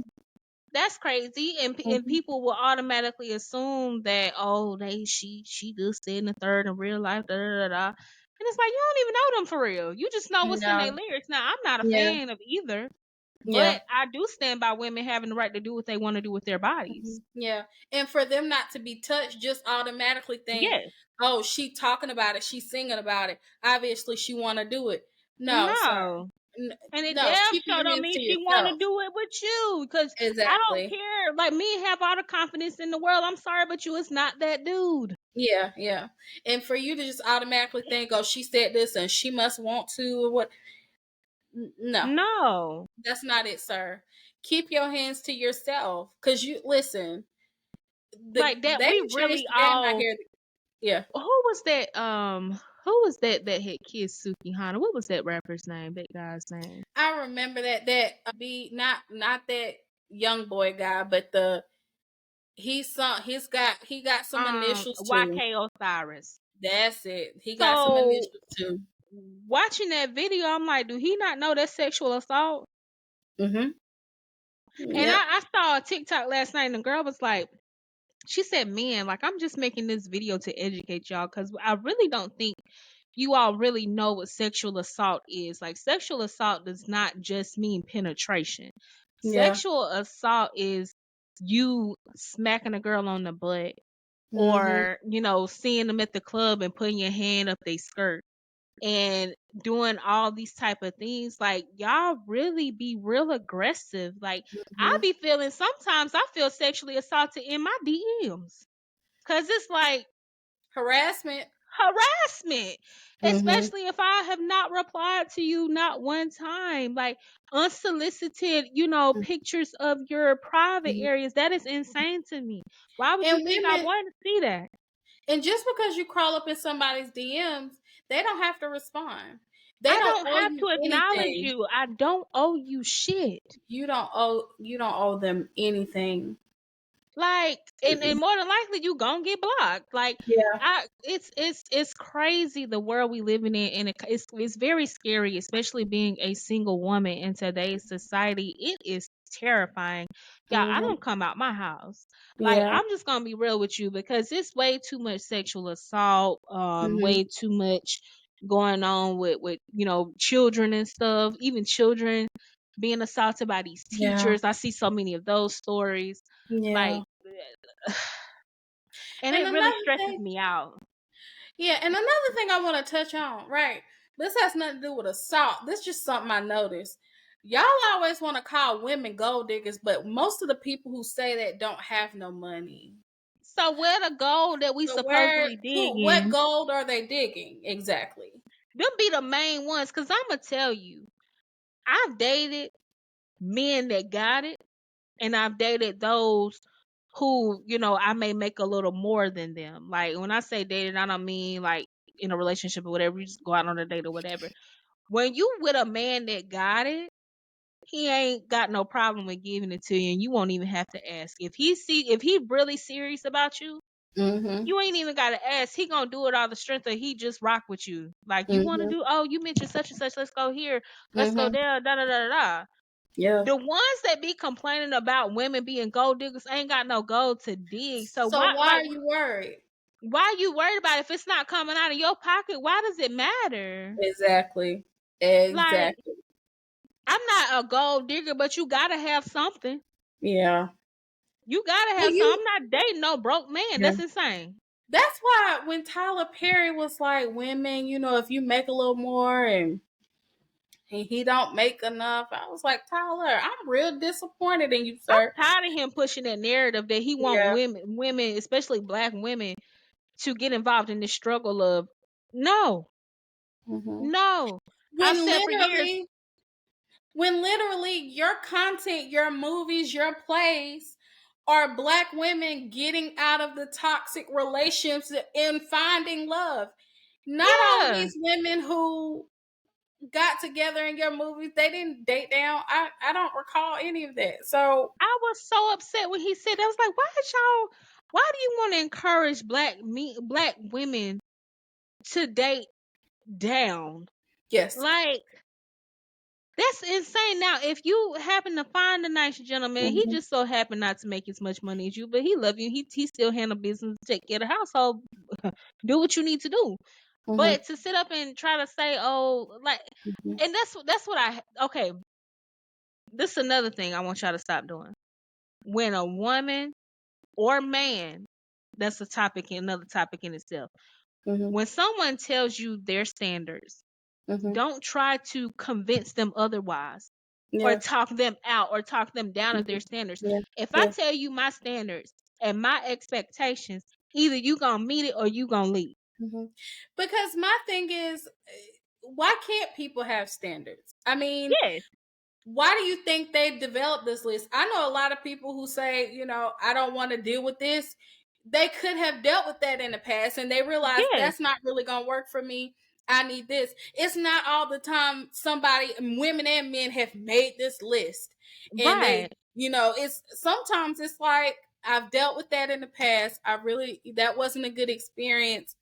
Speaker 1: that's crazy, and
Speaker 2: Mm-hmm.
Speaker 1: people will automatically assume that, oh, she just said in the third in real life, da da da da. And it's like, you don't even know them for real. You just know what's in
Speaker 2: Yeah,
Speaker 1: their lyrics. Now, I'm not a
Speaker 2: yeah,
Speaker 1: fan of either,
Speaker 2: yeah.
Speaker 1: but I do stand by women having the right to do what they want to do with their
Speaker 2: Mhm.
Speaker 1: bodies.
Speaker 2: Yeah. And for them not to be touched, just automatically think,
Speaker 1: Yes.
Speaker 2: oh, she talking about it, she's singing about it. Obviously, she want to do it. No, sir.
Speaker 1: No.
Speaker 2: N-
Speaker 1: And it
Speaker 2: no,
Speaker 1: damn
Speaker 2: keep
Speaker 1: sure
Speaker 2: your
Speaker 1: don't
Speaker 2: hands
Speaker 1: mean
Speaker 2: to
Speaker 1: she want to
Speaker 2: yourself.
Speaker 1: do it with you. Because I don't
Speaker 2: Exactly.
Speaker 1: care. Like, me have all the confidence in the world. I'm sorry, but you is not that dude.
Speaker 2: Yeah, yeah. And for you to just automatically think, oh, she said this and she must want to or what? No,
Speaker 1: No.
Speaker 2: that's not it, sir. keep your hands to yourself. Cause you listen, the
Speaker 1: Like that,
Speaker 2: they
Speaker 1: we
Speaker 2: changed
Speaker 1: really
Speaker 2: the game out
Speaker 1: all.
Speaker 2: here. Yeah.
Speaker 1: Who was that? Who was that had kissed Suki Hana? What was that rapper's name? That guy's name?
Speaker 2: I remember that be not that young boy guy, but he got some initials too.
Speaker 1: YK Osiris.
Speaker 2: That's it. He got some
Speaker 1: So
Speaker 2: initials too.
Speaker 1: watching that video, I'm like, do he not know that's sexual assault?
Speaker 2: Mm-hmm.
Speaker 1: And
Speaker 2: Yep.
Speaker 1: I saw a TikTok last night, and the girl was like, she said, "Man, like I'm just making this video to educate y'all because I really don't think you all really know what sexual assault is. Like sexual assault does not just mean penetration.
Speaker 2: Yeah.
Speaker 1: Sexual assault is you smacking a girl on the butt
Speaker 2: Mm-hmm.
Speaker 1: or, seeing them at the club and putting your hand up their skirt and doing all these type of things. Like y'all really be real aggressive. Like I
Speaker 2: Mm-hmm.
Speaker 1: be feeling sometimes I feel sexually assaulted in my DMs. Cause it's like
Speaker 2: Harassment.
Speaker 1: harassment,
Speaker 2: Mm-hmm.
Speaker 1: especially if I have not replied to you not one time. Like unsolicited, pictures of your private
Speaker 2: Mm-hmm.
Speaker 1: areas. That is insane to me. Why would you
Speaker 2: And
Speaker 1: think I
Speaker 2: women,
Speaker 1: want to see that?
Speaker 2: and just because you crawl up in somebody's DMs, they don't have to respond. They
Speaker 1: I
Speaker 2: don't
Speaker 1: don't
Speaker 2: owe
Speaker 1: have
Speaker 2: you
Speaker 1: to acknowledge
Speaker 2: anything.
Speaker 1: you. I don't owe you shit.
Speaker 2: You don't owe them anything.
Speaker 1: Like, and
Speaker 2: Mm-mm.
Speaker 1: more than likely you gonna get blocked. Like,
Speaker 2: Yeah.
Speaker 1: it's crazy the world we living in, and it's very scary, especially being a single woman in today's society. It is terrifying. Yeah, I
Speaker 2: Mm-hmm.
Speaker 1: don't come out my house. Like,
Speaker 2: Yeah.
Speaker 1: I'm just gonna be real with you because it's way too much sexual assault,
Speaker 2: Mm-hmm.
Speaker 1: way too much going on with children and stuff. Even children being assaulted by these
Speaker 2: Yeah.
Speaker 1: teachers. I see so many of those stories.
Speaker 2: Yeah.
Speaker 1: Like, and
Speaker 2: And
Speaker 1: it really
Speaker 2: another
Speaker 1: stresses
Speaker 2: thing,
Speaker 1: me out.
Speaker 2: yeah, and another thing I want to touch on, right? This has nothing to do with assault. This is just something I noticed. Y'all always want to call women gold diggers, but most of the people who say that don't have no money.
Speaker 1: So where the gold that we
Speaker 2: So
Speaker 1: supposedly
Speaker 2: what
Speaker 1: digging,
Speaker 2: gold are they digging exactly?
Speaker 1: them be the main ones. Cause I'ma tell you, I've dated men that got it, and I've dated those who, I may make a little more than them. Like when I say dated, I don't mean like in a relationship or whatever. You just go out on a date or whatever. When you with a man that got it, he ain't got no problem with giving it to you, and you won't even have to ask. If he really serious about you,
Speaker 2: Mm-hmm.
Speaker 1: you ain't even gotta ask. He gonna do it all the strength of he just rock with you. Like you wanna
Speaker 2: Mm-hmm.
Speaker 1: do, oh, you mentioned such and such, let's go here, let's go
Speaker 2: Mm-hmm.
Speaker 1: there, da da da da da.
Speaker 2: Yeah.
Speaker 1: The ones that be complaining about women being gold diggers ain't got no gold to dig. So
Speaker 2: So
Speaker 1: why,
Speaker 2: why
Speaker 1: like,
Speaker 2: are you worried?
Speaker 1: why you worried about it? If it's not coming out of your pocket? Why does it matter?
Speaker 2: Exactly.
Speaker 1: Like,
Speaker 2: Exactly.
Speaker 1: I'm not a gold digger, but you gotta have something.
Speaker 2: Yeah.
Speaker 1: You gotta
Speaker 2: Well,
Speaker 1: have something. I'm not dating no broke man.
Speaker 2: yeah.
Speaker 1: That's insane.
Speaker 2: That's why when Tyler Perry was like, women, if you make a little more and he don't make enough, I was like, Tyler, I'm real disappointed in you,
Speaker 1: I'm
Speaker 2: sir.
Speaker 1: tired of him pushing that narrative that he want
Speaker 2: Yeah.
Speaker 1: women, especially black women, to get involved in this struggle of no,
Speaker 2: Hmm.
Speaker 1: no. I've
Speaker 2: When
Speaker 1: said for years,
Speaker 2: literally, when literally your content, your movies, your plays are black women getting out of the toxic relationships and finding love. Not all
Speaker 1: yeah.
Speaker 2: these women who got together in your movies, they didn't date down. I don't recall any of that. So
Speaker 1: I was so upset when he said that. I was like, why do you want to encourage black women to date down?
Speaker 2: yes.
Speaker 1: Like, that's insane. Now, if you happen to find a nice gentleman, he
Speaker 2: Hmm.
Speaker 1: just so happened not to make as much money as you, but he love you. He still handle business, take care of the household, do what you need to do.
Speaker 2: Hmm.
Speaker 1: But to sit up and try to say, oh, like,
Speaker 2: Hmm.
Speaker 1: and that's what okay. This is another thing I want y'all to stop doing. When a woman or man, that's another topic in itself.
Speaker 2: Hmm.
Speaker 1: When someone tells you their standards,
Speaker 2: Hmm.
Speaker 1: don't try to convince them otherwise or
Speaker 2: Yeah.
Speaker 1: talk them out or talk them down of
Speaker 2: Hmm.
Speaker 1: their standards.
Speaker 2: Yeah.
Speaker 1: If I
Speaker 2: Yeah.
Speaker 1: tell you my standards and my expectations, either you gonna meet it or you gonna leave.
Speaker 2: Hmm. Because my thing is, why can't people have standards? I mean,
Speaker 1: Yes.
Speaker 2: why do you think they developed this list? I know a lot of people who say, I don't want to deal with this. They could have dealt with that in the past and they realized
Speaker 1: Yes.
Speaker 2: that's not really going to work for me. I need this. It's not all the time somebody, women and men, have made this list. And
Speaker 1: Right.
Speaker 2: it's sometimes it's like, I've dealt with that in the past. That wasn't a good experience.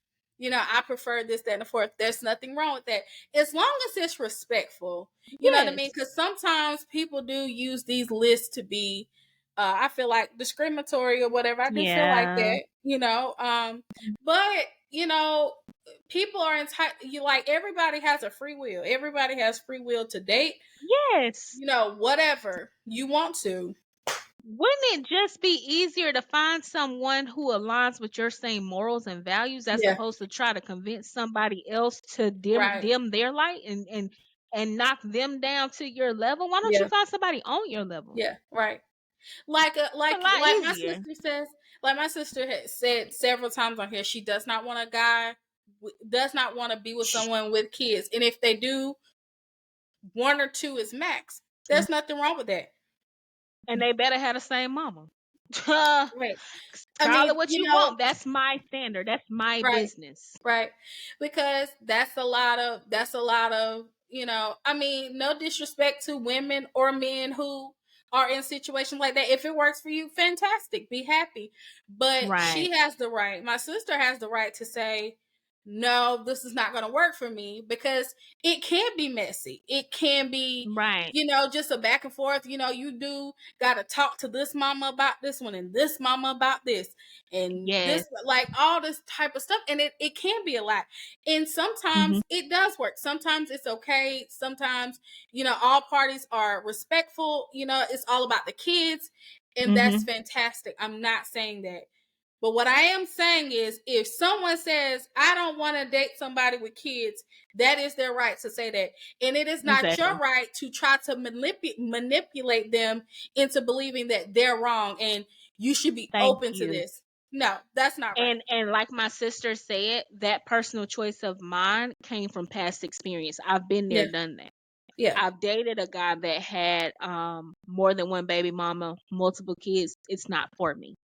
Speaker 2: I prefer this, that, and the fourth. There's nothing wrong with that. As long as it's respectful. You know what I mean?
Speaker 1: Yes.
Speaker 2: Because sometimes people do use these lists to be, I feel like, discriminatory or whatever. I do feel like
Speaker 1: Yeah.
Speaker 2: that, but, people are entitled, like, everybody has a free will. Everybody has free will to date,
Speaker 1: Yes.
Speaker 2: whatever you want to.
Speaker 1: Wouldn't it just be easier to find someone who aligns with your same morals and values as
Speaker 2: Yeah,
Speaker 1: opposed to try to convince somebody else to
Speaker 2: right.
Speaker 1: dim their light and knock them down to your level? Why don't you
Speaker 2: Yeah,
Speaker 1: find somebody on your level?
Speaker 2: yeah, right. Like
Speaker 1: It's a lot
Speaker 2: my
Speaker 1: easier.
Speaker 2: sister says, like my sister has said several times on here, she does not want a guy, does not want to be with someone with kids, and if they do, one or two is max. There's nothing wrong with that.
Speaker 1: And they better have the same mama. Call
Speaker 2: Right. I mean,
Speaker 1: it what you want. That's my standard. That's my
Speaker 2: right.
Speaker 1: business.
Speaker 2: Right. Because that's a lot of, I mean, no disrespect to women or men who are in situations like that. If it works for you, fantastic. Be happy. But
Speaker 1: Right.
Speaker 2: she has the right, my sister has the right to say, no, this is not going to work for me, because it can be messy. It can be,
Speaker 1: Right.
Speaker 2: just a back and forth. You do got to talk to this mama about this one and this mama about this and
Speaker 1: Yes.
Speaker 2: this, like, all this type of stuff. And it can be a lot. And
Speaker 1: Hmm.
Speaker 2: sometimes it does work. Sometimes it's okay. Sometimes, all parties are respectful. It's all about the kids. And that's
Speaker 1: Hmm.
Speaker 2: fantastic. I'm not saying that. But what I am saying is, if someone says, I don't want to date somebody with kids, that is their right to say that. And it is not your
Speaker 1: Exactly.
Speaker 2: right to try to manipulate them into believing that they're wrong and you should be
Speaker 1: Thank
Speaker 2: open to
Speaker 1: you.
Speaker 2: this. No, that's not right.
Speaker 1: And like my sister said, that personal choice of mine came from past experience. I've been there,
Speaker 2: Yeah.
Speaker 1: done that.
Speaker 2: Yeah.
Speaker 1: I've dated a guy that had more than one baby mama, multiple kids. It's not for me.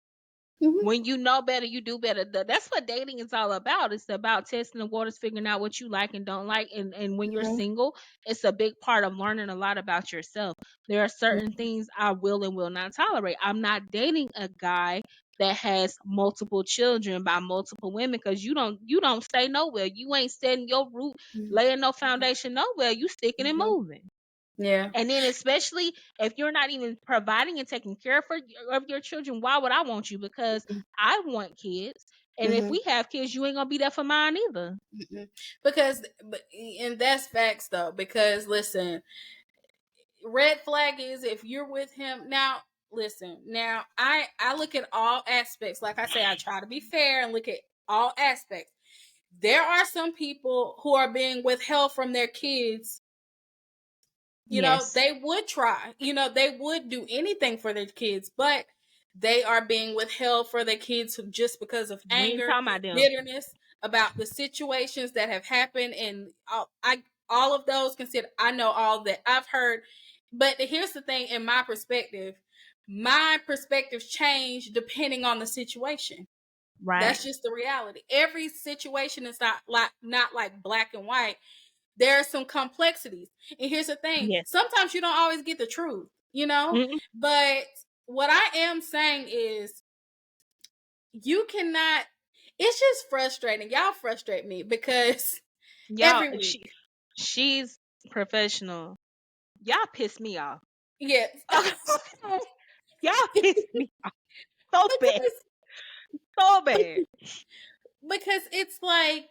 Speaker 2: Mm-hmm.
Speaker 1: When you know better, you do better. That's what dating is all about. It's about testing the waters, figuring out what you like and don't like. And when you're
Speaker 2: Mm-hmm.
Speaker 1: single, it's a big part of learning a lot about yourself. There are certain things I will and will not tolerate. I'm not dating a guy that has multiple children by multiple women, because you don't stay nowhere. You ain't setting your root, laying no foundation nowhere. You sticking and
Speaker 2: Mm-hmm.
Speaker 1: moving.
Speaker 2: Yeah.
Speaker 1: And then, especially if you're not even providing and taking care of your children, why would I want you? Because I want kids. And if
Speaker 2: Mm-hmm.
Speaker 1: we have kids, you ain't gonna be there for mine either.
Speaker 2: Mm-hmm. Because, and that's facts though. Because listen, red flag is if you're with him now. Listen, now I look at all aspects. Like I say, I try to be fair and look at all aspects. There are some people who are being withheld from their kids.
Speaker 1: Yes.
Speaker 2: They would try, they would do anything for their kids, but they are being withheld for their kids just because of
Speaker 1: We ain't
Speaker 2: anger,
Speaker 1: talking about them.
Speaker 2: bitterness about the situations that have happened. And all of those considered, I know all that I've heard. But here's the thing, in my perspectives change depending on the situation.
Speaker 1: Right.
Speaker 2: That's just the reality. Every situation is not like black and white. There are some complexities. And here's the thing,
Speaker 1: Yes.
Speaker 2: sometimes you don't always get the truth.
Speaker 1: Mm-mm.
Speaker 2: But what I am saying is, you cannot, it's just frustrating. Y'all frustrate me because
Speaker 1: Y'all,
Speaker 2: every week.
Speaker 1: she's professional. Y'all piss me off.
Speaker 2: Yes.
Speaker 1: Y'all piss me off so bad.
Speaker 2: because
Speaker 1: So bad.
Speaker 2: because it's like,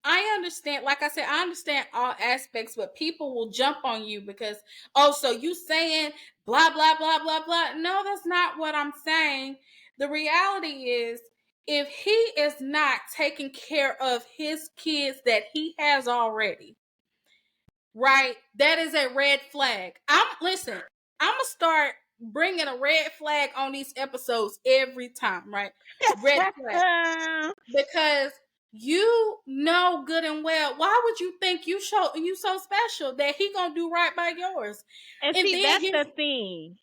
Speaker 2: I understand, like I said, I understand all aspects, but people will jump on you because, oh, so you saying blah, blah, blah, blah, blah. No, that's not what I'm saying. The reality is, if he is not taking care of his kids that he has already, right, that is a red flag. Listen, I'm going to start bringing a red flag on these episodes every time, right? Red flag. Because you know good and well, why would you think you so special that he gonna do right by yours?
Speaker 1: And
Speaker 2: And
Speaker 1: see,
Speaker 2: then
Speaker 1: that's
Speaker 2: he,
Speaker 1: the thing.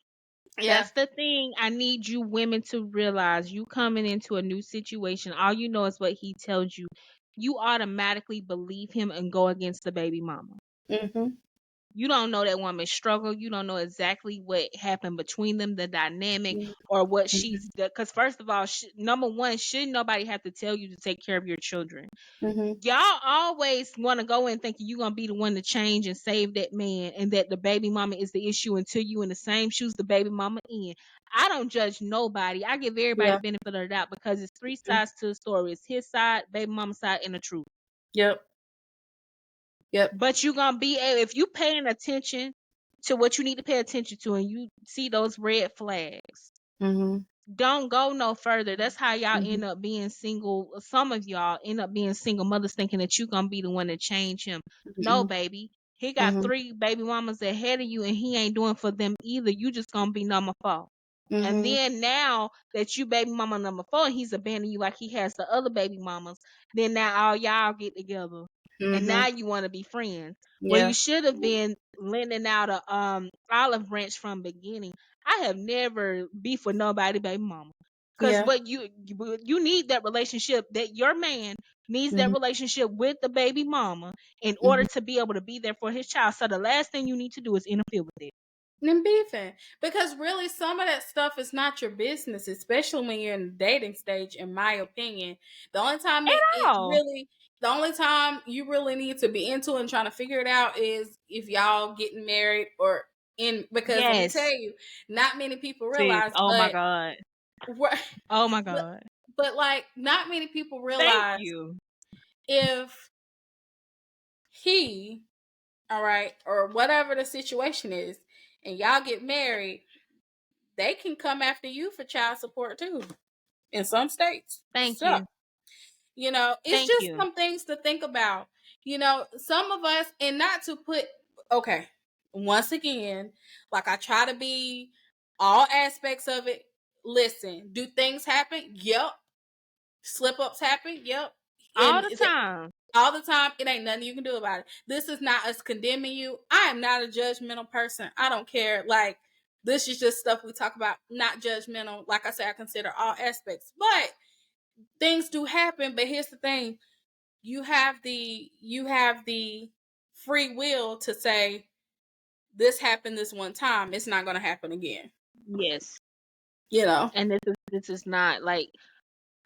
Speaker 2: yeah,
Speaker 1: That's the thing. I need you women to realize you coming into a new situation. All you know is what he tells you. You automatically believe him and go against the baby mama.
Speaker 2: mm-hmm.
Speaker 1: You don't know that woman's struggle. You don't know exactly what happened between them, the dynamic, or what
Speaker 2: Mm-hmm.
Speaker 1: she's. Because first of all, number one, shouldn't nobody have to tell you to take care of your children?
Speaker 2: Mm-hmm.
Speaker 1: Y'all always want to go in thinking you're going to be the one to change and save that man, and that the baby mama is the issue until you in the same shoes the baby mama in. I don't judge nobody. I give everybody
Speaker 2: Yeah.
Speaker 1: the benefit of the doubt because it's three
Speaker 2: Mm-hmm.
Speaker 1: sides to the story. It's his side, baby mama's side, and the truth.
Speaker 2: Yep. Yep.
Speaker 1: But you're going to be able, if you paying attention to what you need to pay attention to and you see those red flags,
Speaker 2: Mm-hmm.
Speaker 1: don't go no further. That's how y'all
Speaker 2: Mm-hmm.
Speaker 1: end up being single. Some of y'all end up being single mothers thinking that you're going to be the one to change him. No, baby. He got
Speaker 2: Mm-hmm.
Speaker 1: 3 baby mamas ahead of you and he ain't doing for them either. You just going to be number 4. And
Speaker 2: Mm-hmm.
Speaker 1: then now that you baby mama number 4 and he's abandoning you like he has the other baby mamas, then now all y'all get together. And
Speaker 2: Mm-hmm.
Speaker 1: now you want to be friends. Well, you
Speaker 2: Yeah.
Speaker 1: should have been lending out a olive branch from beginning. I have never beef with nobody, baby mama. Cause
Speaker 2: Yeah.
Speaker 1: what you need that relationship, that your man needs that
Speaker 2: Mm-hmm.
Speaker 1: relationship with the baby mama in order
Speaker 2: Mm-hmm.
Speaker 1: to be able to be there for his child. So the last thing you need to do is interfere with it.
Speaker 2: And beefing, because really some of that stuff is not your business, especially when you're in the dating stage. In my opinion, the only time
Speaker 1: Oh,
Speaker 2: the only time you really need to be into it and trying to figure it out is if y'all getting married or in, because let me tell
Speaker 1: yes,
Speaker 2: you, not many people
Speaker 1: sis.
Speaker 2: realize,
Speaker 1: Oh my
Speaker 2: but
Speaker 1: God.
Speaker 2: what,
Speaker 1: Oh my
Speaker 2: but
Speaker 1: God.
Speaker 2: like not many people
Speaker 1: Thank
Speaker 2: realize
Speaker 1: you.
Speaker 2: if he, all right, or whatever the situation is, and y'all get married, they can come after you for child support too in some states.
Speaker 1: Thank
Speaker 2: So,
Speaker 1: you.
Speaker 2: it's
Speaker 1: Thank
Speaker 2: just
Speaker 1: you.
Speaker 2: some things to think about. Some of us, and not to put, okay, once again, like I try to be all aspects of it. Listen, do things happen? Yep. Slip ups happen? Yep.
Speaker 1: All
Speaker 2: And
Speaker 1: the time.
Speaker 2: all the time, it ain't nothing you can do about it. This is not us condemning you. I am not a judgmental person. I don't care. Like, this is just stuff we talk about, not judgmental. Like I said, I consider all aspects. But things do happen. But here's the thing. You have the free will to say, this happened this one time. It's not gonna happen again.
Speaker 1: Yes.
Speaker 2: You know?
Speaker 1: And this is not like,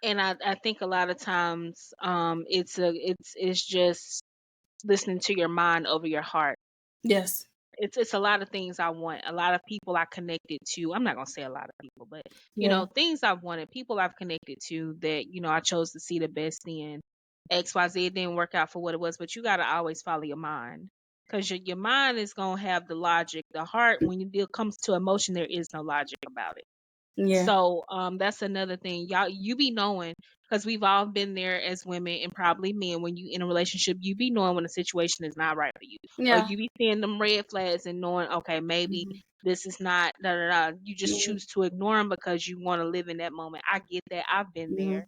Speaker 1: and I think a lot of times it's just listening to your mind over your heart.
Speaker 2: Yes.
Speaker 1: It's a lot of things I want. A lot of people I connected to. I'm not gonna say a lot of people, but
Speaker 2: Yeah.
Speaker 1: things I've wanted, people I've connected to that I chose to see the best in. XYZ, it didn't work out for what it was, but you gotta always follow your mind. Because your mind is gonna have the logic. The heart, when it comes to emotion, there is no logic about it.
Speaker 2: Yeah.
Speaker 1: So that's another thing. Y'all, you be knowing, because we've all been there as women and probably men. When you in a relationship, you be knowing when a situation is not right for you, or
Speaker 2: Yeah.
Speaker 1: you be seeing them red flags and knowing, okay, maybe
Speaker 2: Mhm.
Speaker 1: this is not da da da. You just
Speaker 2: Mhm.
Speaker 1: choose to ignore them because you want to live in that moment. I get that. I've been there.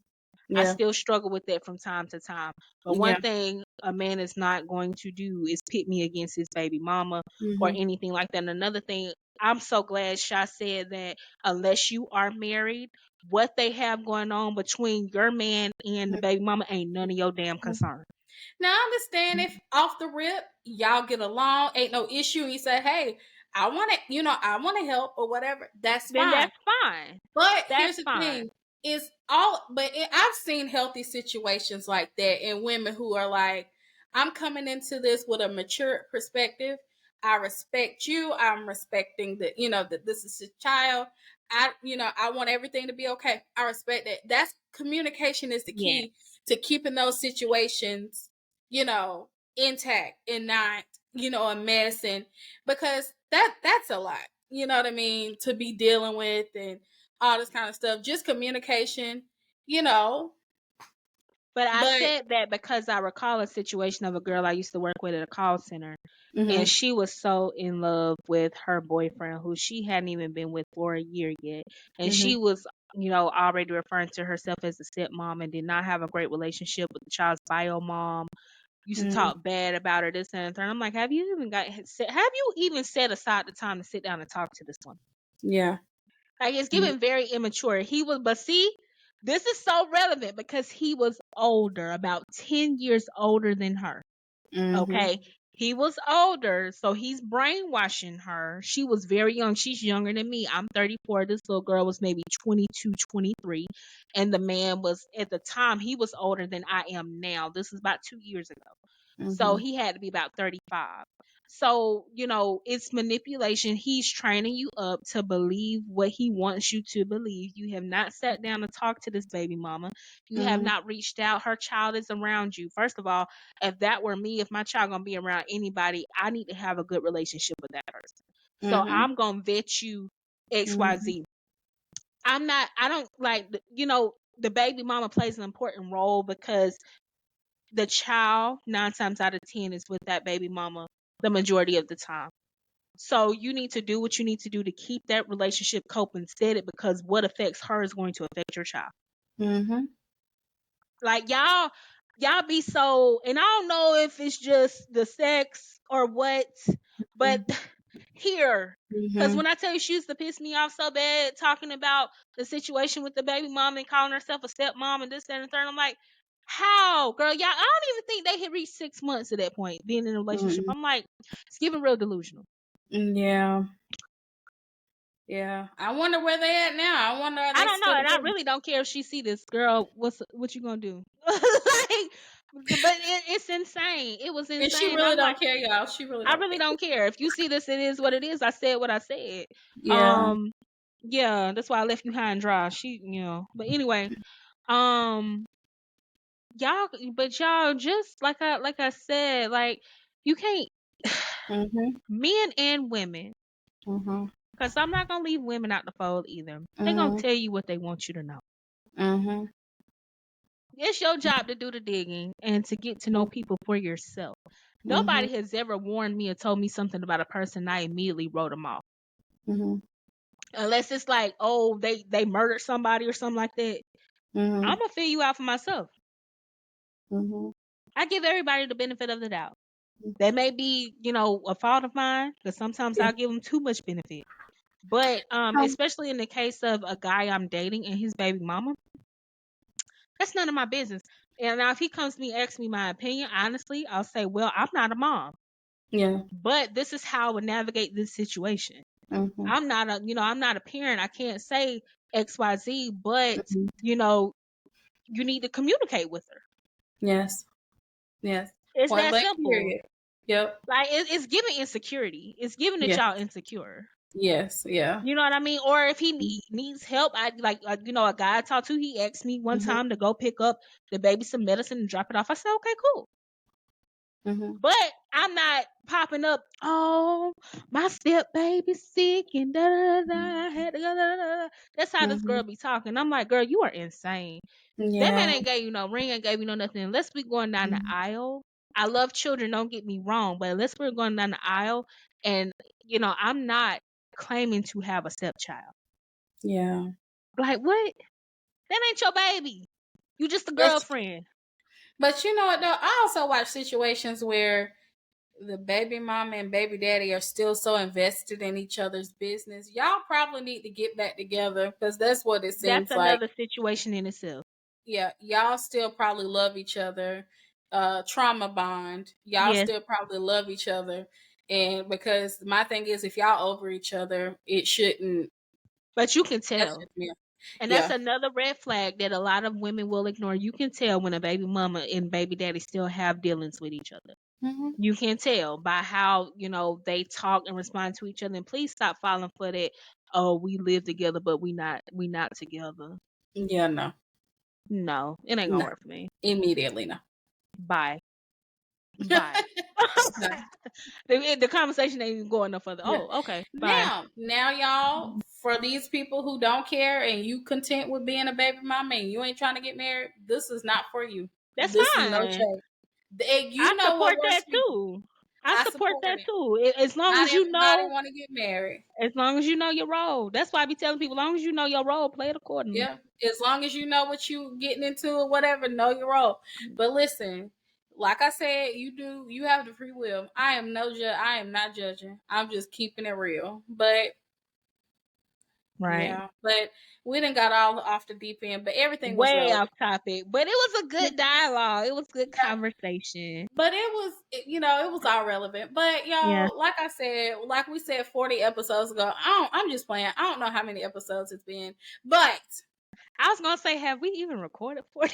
Speaker 2: Mhm.
Speaker 1: I
Speaker 2: Yeah.
Speaker 1: still struggle with that from time to time. But one
Speaker 2: Yeah.
Speaker 1: thing a man is not going to do is pit me against his baby mama or
Speaker 2: Mhm.
Speaker 1: anything like that. And another thing, I'm so glad Sha said that unless you are married, what they have going on between your man and the baby mama ain't none of your damn
Speaker 2: Mhm.
Speaker 1: concern.
Speaker 2: Now I understand if off the rip y'all get along, ain't no issue, and you say, "Hey, I want to help or whatever." That's
Speaker 1: Then
Speaker 2: fine.
Speaker 1: that's fine.
Speaker 2: But
Speaker 1: That's
Speaker 2: here's the
Speaker 1: fine.
Speaker 2: thing: I've seen healthy situations like that, and women who are like, "I'm coming into this with a mature perspective. I respect you. I'm respecting that this is a child. I want everything to be okay. I respect that. That's communication is the
Speaker 1: Yeah.
Speaker 2: key to keeping those situations, you know, intact and not, a mess, and because that's a lot. You know what I mean, to be dealing with and all this kind of stuff. Just communication, you know.
Speaker 1: But I
Speaker 2: But
Speaker 1: said that because I recall a situation of a girl I used to work with at a call center, and
Speaker 2: mm-hmm,
Speaker 1: she was so in love with her boyfriend who she hadn't even been with for a year yet, and
Speaker 2: mm-hmm,
Speaker 1: she was already referring to herself as a stepmom and did not have a great relationship with the child's bio mom. Used to talk bad about her, this and that. I'm like, have you even set aside the time to sit down and talk to this one?
Speaker 2: Yeah.
Speaker 1: Like, it's given very immature. But see, this is so relevant because he was older, about 10 years older than her. Okay. He was older, so he's brainwashing her. She was very young. She's younger than me. I'm 34. This little girl was maybe 22, 23. And the man was, at the time, he was older than I am now. This is about 2 years ago. So he had to be about 35. So, it's manipulation. He's training you up to believe what he wants you to believe. You have not sat down to talk to this baby mama. You have not reached out. Her child is around you. First of all, if that were me, if my child gonna be around anybody, I need to have a good relationship with that person. So I'm gonna vet you XYZ. I don't like, the baby mama plays an important role because the child 9 times out of 10 is with that baby mama the majority of the time. So you need to do what you need to do to keep that relationship coping steady, because what affects her is going to affect your child. Like, y'all be so, and I don't know if it's just the sex or what, but here, because when I tell you, she used to piss me off so bad talking about the situation with the baby mom and calling herself a stepmom and this, that, and the third. I'm like, how, girl? Y'all, I don't even think they had reached 6 months at that point being in a relationship. I'm like, it's giving real delusional.
Speaker 2: Yeah. Yeah. I wonder where they at now. I wonder, are they
Speaker 1: I don't know,
Speaker 2: still
Speaker 1: and I
Speaker 2: together?
Speaker 1: really don't care if she see this. Girl, what you gonna do? Like, but it's insane. It was
Speaker 2: And she
Speaker 1: insane.
Speaker 2: really
Speaker 1: I'm like,
Speaker 2: don't care, y'all. She really
Speaker 1: I
Speaker 2: don't
Speaker 1: really
Speaker 2: care.
Speaker 1: don't care. If you see this, it is what it is. I said what I said.
Speaker 2: Yeah.
Speaker 1: Yeah, that's why I left you high and dry. But anyway, um, y'all just like I said, like, you can't, men and women, because I'm not gonna leave women out the fold either. They're gonna tell you what they want you to know. It's your job to do the digging and to get to know people for yourself. Nobody has ever warned me or told me something about a person, I immediately wrote them off. Unless it's like, oh, they murdered somebody or something like that. I'm gonna figure you out for myself. I give everybody the benefit of the doubt. That may be, a fault of mine, because sometimes
Speaker 2: Yeah.
Speaker 1: I'll give them too much benefit. But especially in the case of a guy I'm dating and his baby mama, that's none of my business. And now if he comes to me, asks me my opinion, honestly, I'll say, well, I'm not a mom.
Speaker 2: Yeah.
Speaker 1: But this is how I would navigate this situation. I'm not a parent. I can't say XYZ, but you need to communicate with her.
Speaker 2: Yes.
Speaker 1: It's
Speaker 2: Point
Speaker 1: that
Speaker 2: blank
Speaker 1: simple.
Speaker 2: period. Yep.
Speaker 1: Like, it's giving insecurity. It's giving that y'all insecure.
Speaker 2: Yes. Yeah.
Speaker 1: You know what I mean? Or if he needs help, a guy I talked to, he asked me one time to go pick up the baby some medicine and drop it off. I said, okay, cool. But I'm not popping up, oh, my step baby's sick and da da da. I had to go, da, da, da. That's how this girl be talking. I'm like, girl, you are insane. That man ain't gave you no ring, ain't gave you no nothing. Unless we going down the aisle. I love children, don't get me wrong, but unless we're going down the aisle, and I'm not claiming to have a stepchild.
Speaker 2: Yeah.
Speaker 1: Like, what? That ain't your baby. You just a girlfriend.
Speaker 2: But you know what though? I also watch situations where the baby mama and baby daddy are still so invested in each other's business. Y'all probably need to get back together, because that's what it seems
Speaker 1: That's
Speaker 2: like.
Speaker 1: another situation in itself.
Speaker 2: Yeah, y'all still probably love each other. Trauma bond. Y'all still probably love each other. And because my thing is, if y'all over each other, it shouldn't.
Speaker 1: But you can tell. And that's
Speaker 2: Yeah.
Speaker 1: another red flag that a lot of women will ignore. You can tell when a baby mama and baby daddy still have dealings with each other. You can tell by how, they talk and respond to each other. And please stop falling for that. Oh, we live together, but we not together.
Speaker 2: Yeah, no.
Speaker 1: No, it ain't gonna work for me.
Speaker 2: Immediately, no.
Speaker 1: Bye. Bye. The conversation ain't even going no further. Oh, okay. Bye.
Speaker 2: Now, y'all, for these people who don't care and you content with being a baby mama and you ain't trying to get married, this is not for you.
Speaker 1: That's
Speaker 2: This
Speaker 1: fine.
Speaker 2: is no shade.
Speaker 1: I support that too. I support that
Speaker 2: it.
Speaker 1: too. As long
Speaker 2: Not
Speaker 1: as you
Speaker 2: everybody
Speaker 1: know,
Speaker 2: want to get married.
Speaker 1: as long as you know your role. That's why I be telling people, as long as you know your role, play it accordingly.
Speaker 2: Yeah, as long as you know what you getting into or whatever, know your role. But listen, like I said, you have the free will. I am no judge. I am not judging. I'm just keeping it real. But
Speaker 1: Right.
Speaker 2: yeah, but we didn't got all off the deep end. But everything was
Speaker 1: Way off
Speaker 2: relevant.
Speaker 1: topic, but it was a good dialogue. It was good
Speaker 2: Yeah.
Speaker 1: conversation.
Speaker 2: But it was, it was all relevant. But
Speaker 1: Yeah.
Speaker 2: y'all, like I said, like we said 40 episodes ago, I'm just playing. I don't know how many episodes it's been, but
Speaker 1: I was gonna say, have we even recorded 40?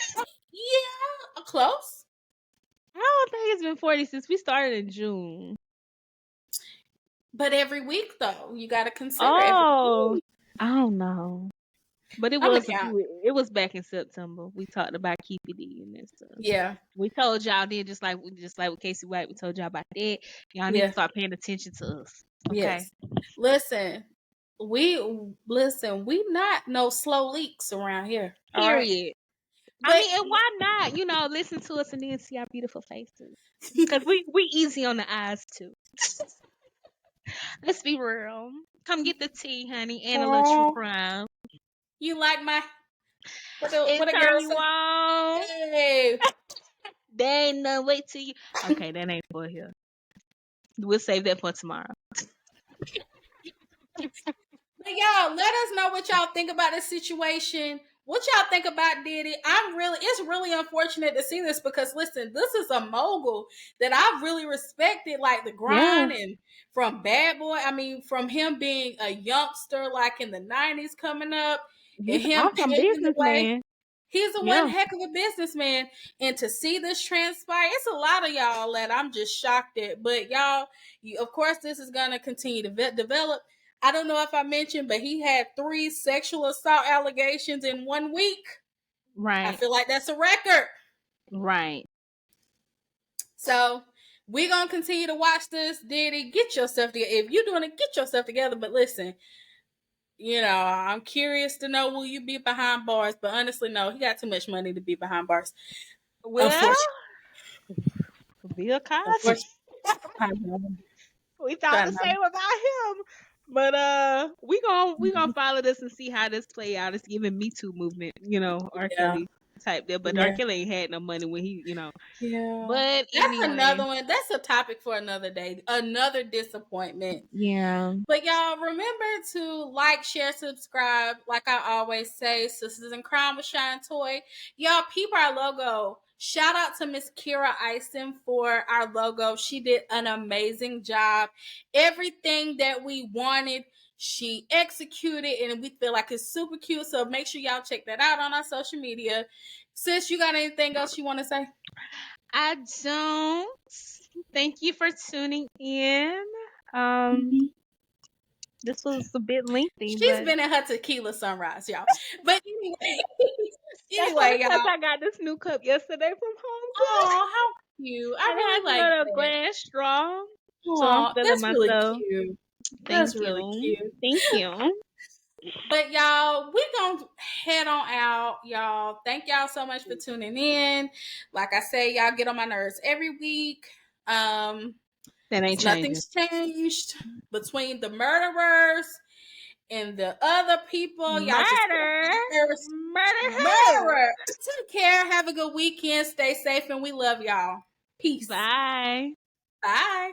Speaker 2: yeah, close.
Speaker 1: I don't think it's been 40 since we started in June.
Speaker 2: But every week though, you got to consider every week.
Speaker 1: I don't know. But it
Speaker 2: I'm gonna
Speaker 1: was
Speaker 2: count.
Speaker 1: it was back in September. We talked about Keepy D and this stuff.
Speaker 2: Yeah,
Speaker 1: We told y'all then, just like with Casey White, we told y'all about that. Y'all need
Speaker 2: yeah,
Speaker 1: to start paying attention to us. Okay.
Speaker 2: yes. Listen, we not no slow leaks around here. All right,
Speaker 1: Period. I
Speaker 2: but
Speaker 1: mean, and why not? Listen to us and then see our beautiful faces. Because we easy on the eyes too. Let's be real. Come get the tea, honey, and a little true crime.
Speaker 2: you like my what
Speaker 1: It
Speaker 2: a
Speaker 1: turn
Speaker 2: girl
Speaker 1: you
Speaker 2: say?
Speaker 1: on.
Speaker 2: Hey.
Speaker 1: They ain't no wait till you. Okay, that ain't for here. We'll save that for tomorrow.
Speaker 2: But y'all, let us know what y'all think about this situation. What y'all think about Diddy? It's really unfortunate to see this because listen, this is a mogul that I've really respected, like the
Speaker 1: Yeah.
Speaker 2: grind and from Bad Boy. I mean, from him being a youngster, like in the 90s coming up, and
Speaker 1: He's an
Speaker 2: him
Speaker 1: awesome
Speaker 2: paving the way.
Speaker 1: businessman.
Speaker 2: He's a one
Speaker 1: Yeah.
Speaker 2: heck of a businessman. And to see this transpire, it's a lot of y'all that I'm just shocked at. But y'all, of course, this is going to continue to develop. I don't know if I mentioned, but he had 3 sexual assault allegations in 1 week. I
Speaker 1: Right.
Speaker 2: feel like that's a record.
Speaker 1: Right.
Speaker 2: So we're going to continue to watch this. Diddy, get yourself together. If you're doing it, get yourself together. But listen, I'm curious to know will you be behind bars? But honestly, no, he got too much money to be behind bars.
Speaker 1: Well,
Speaker 2: Unfortunately.
Speaker 1: Bill Cosby.
Speaker 2: Unfortunately.
Speaker 1: We thought the same about him. But we gonna follow this and see how this play out. It's giving Me Too movement, R.
Speaker 2: Yeah.
Speaker 1: Kelly type there. But R.
Speaker 2: Yeah.
Speaker 1: Kelly ain't had no money when he,
Speaker 2: Yeah.
Speaker 1: But
Speaker 2: That's
Speaker 1: anyway.
Speaker 2: another one. That's a topic for another day. Another disappointment.
Speaker 1: Yeah.
Speaker 2: But y'all remember to like, share, subscribe. Like I always say, Sisters in Crime with ShiandToy. Y'all peep our logo. Shout out to Miss Kira Ison for our logo. She did an amazing job. Everything that we wanted, she executed, and we feel like it's super cute. So make sure y'all check that out on our social media. Sis, you got anything else you want to say?
Speaker 1: I don't. Thank you for tuning in. This was a bit lengthy,
Speaker 2: She's
Speaker 1: but
Speaker 2: been in her tequila sunrise, y'all. But anyway,
Speaker 1: that's only
Speaker 2: y'all.
Speaker 1: because I got this new cup yesterday from Home Goods.
Speaker 2: Oh, how cute! I
Speaker 1: And it has
Speaker 2: really
Speaker 1: a
Speaker 2: like
Speaker 1: little
Speaker 2: that.
Speaker 1: glass straw. So I'm
Speaker 2: Oh,
Speaker 1: feeling
Speaker 2: that's really
Speaker 1: myself.
Speaker 2: cute.
Speaker 1: Thank
Speaker 2: That's really
Speaker 1: you.
Speaker 2: cute.
Speaker 1: Thank you.
Speaker 2: But y'all, we gonna head on out, y'all. Thank y'all so much for tuning in. Like I say, y'all get on my nerves every week.
Speaker 1: That ain't changing.
Speaker 2: Nothing's changed between the murderers and the other people. Y'all just murder. Take care. Have a good weekend. Stay safe, and we love y'all. Peace.
Speaker 1: Bye.
Speaker 2: Bye.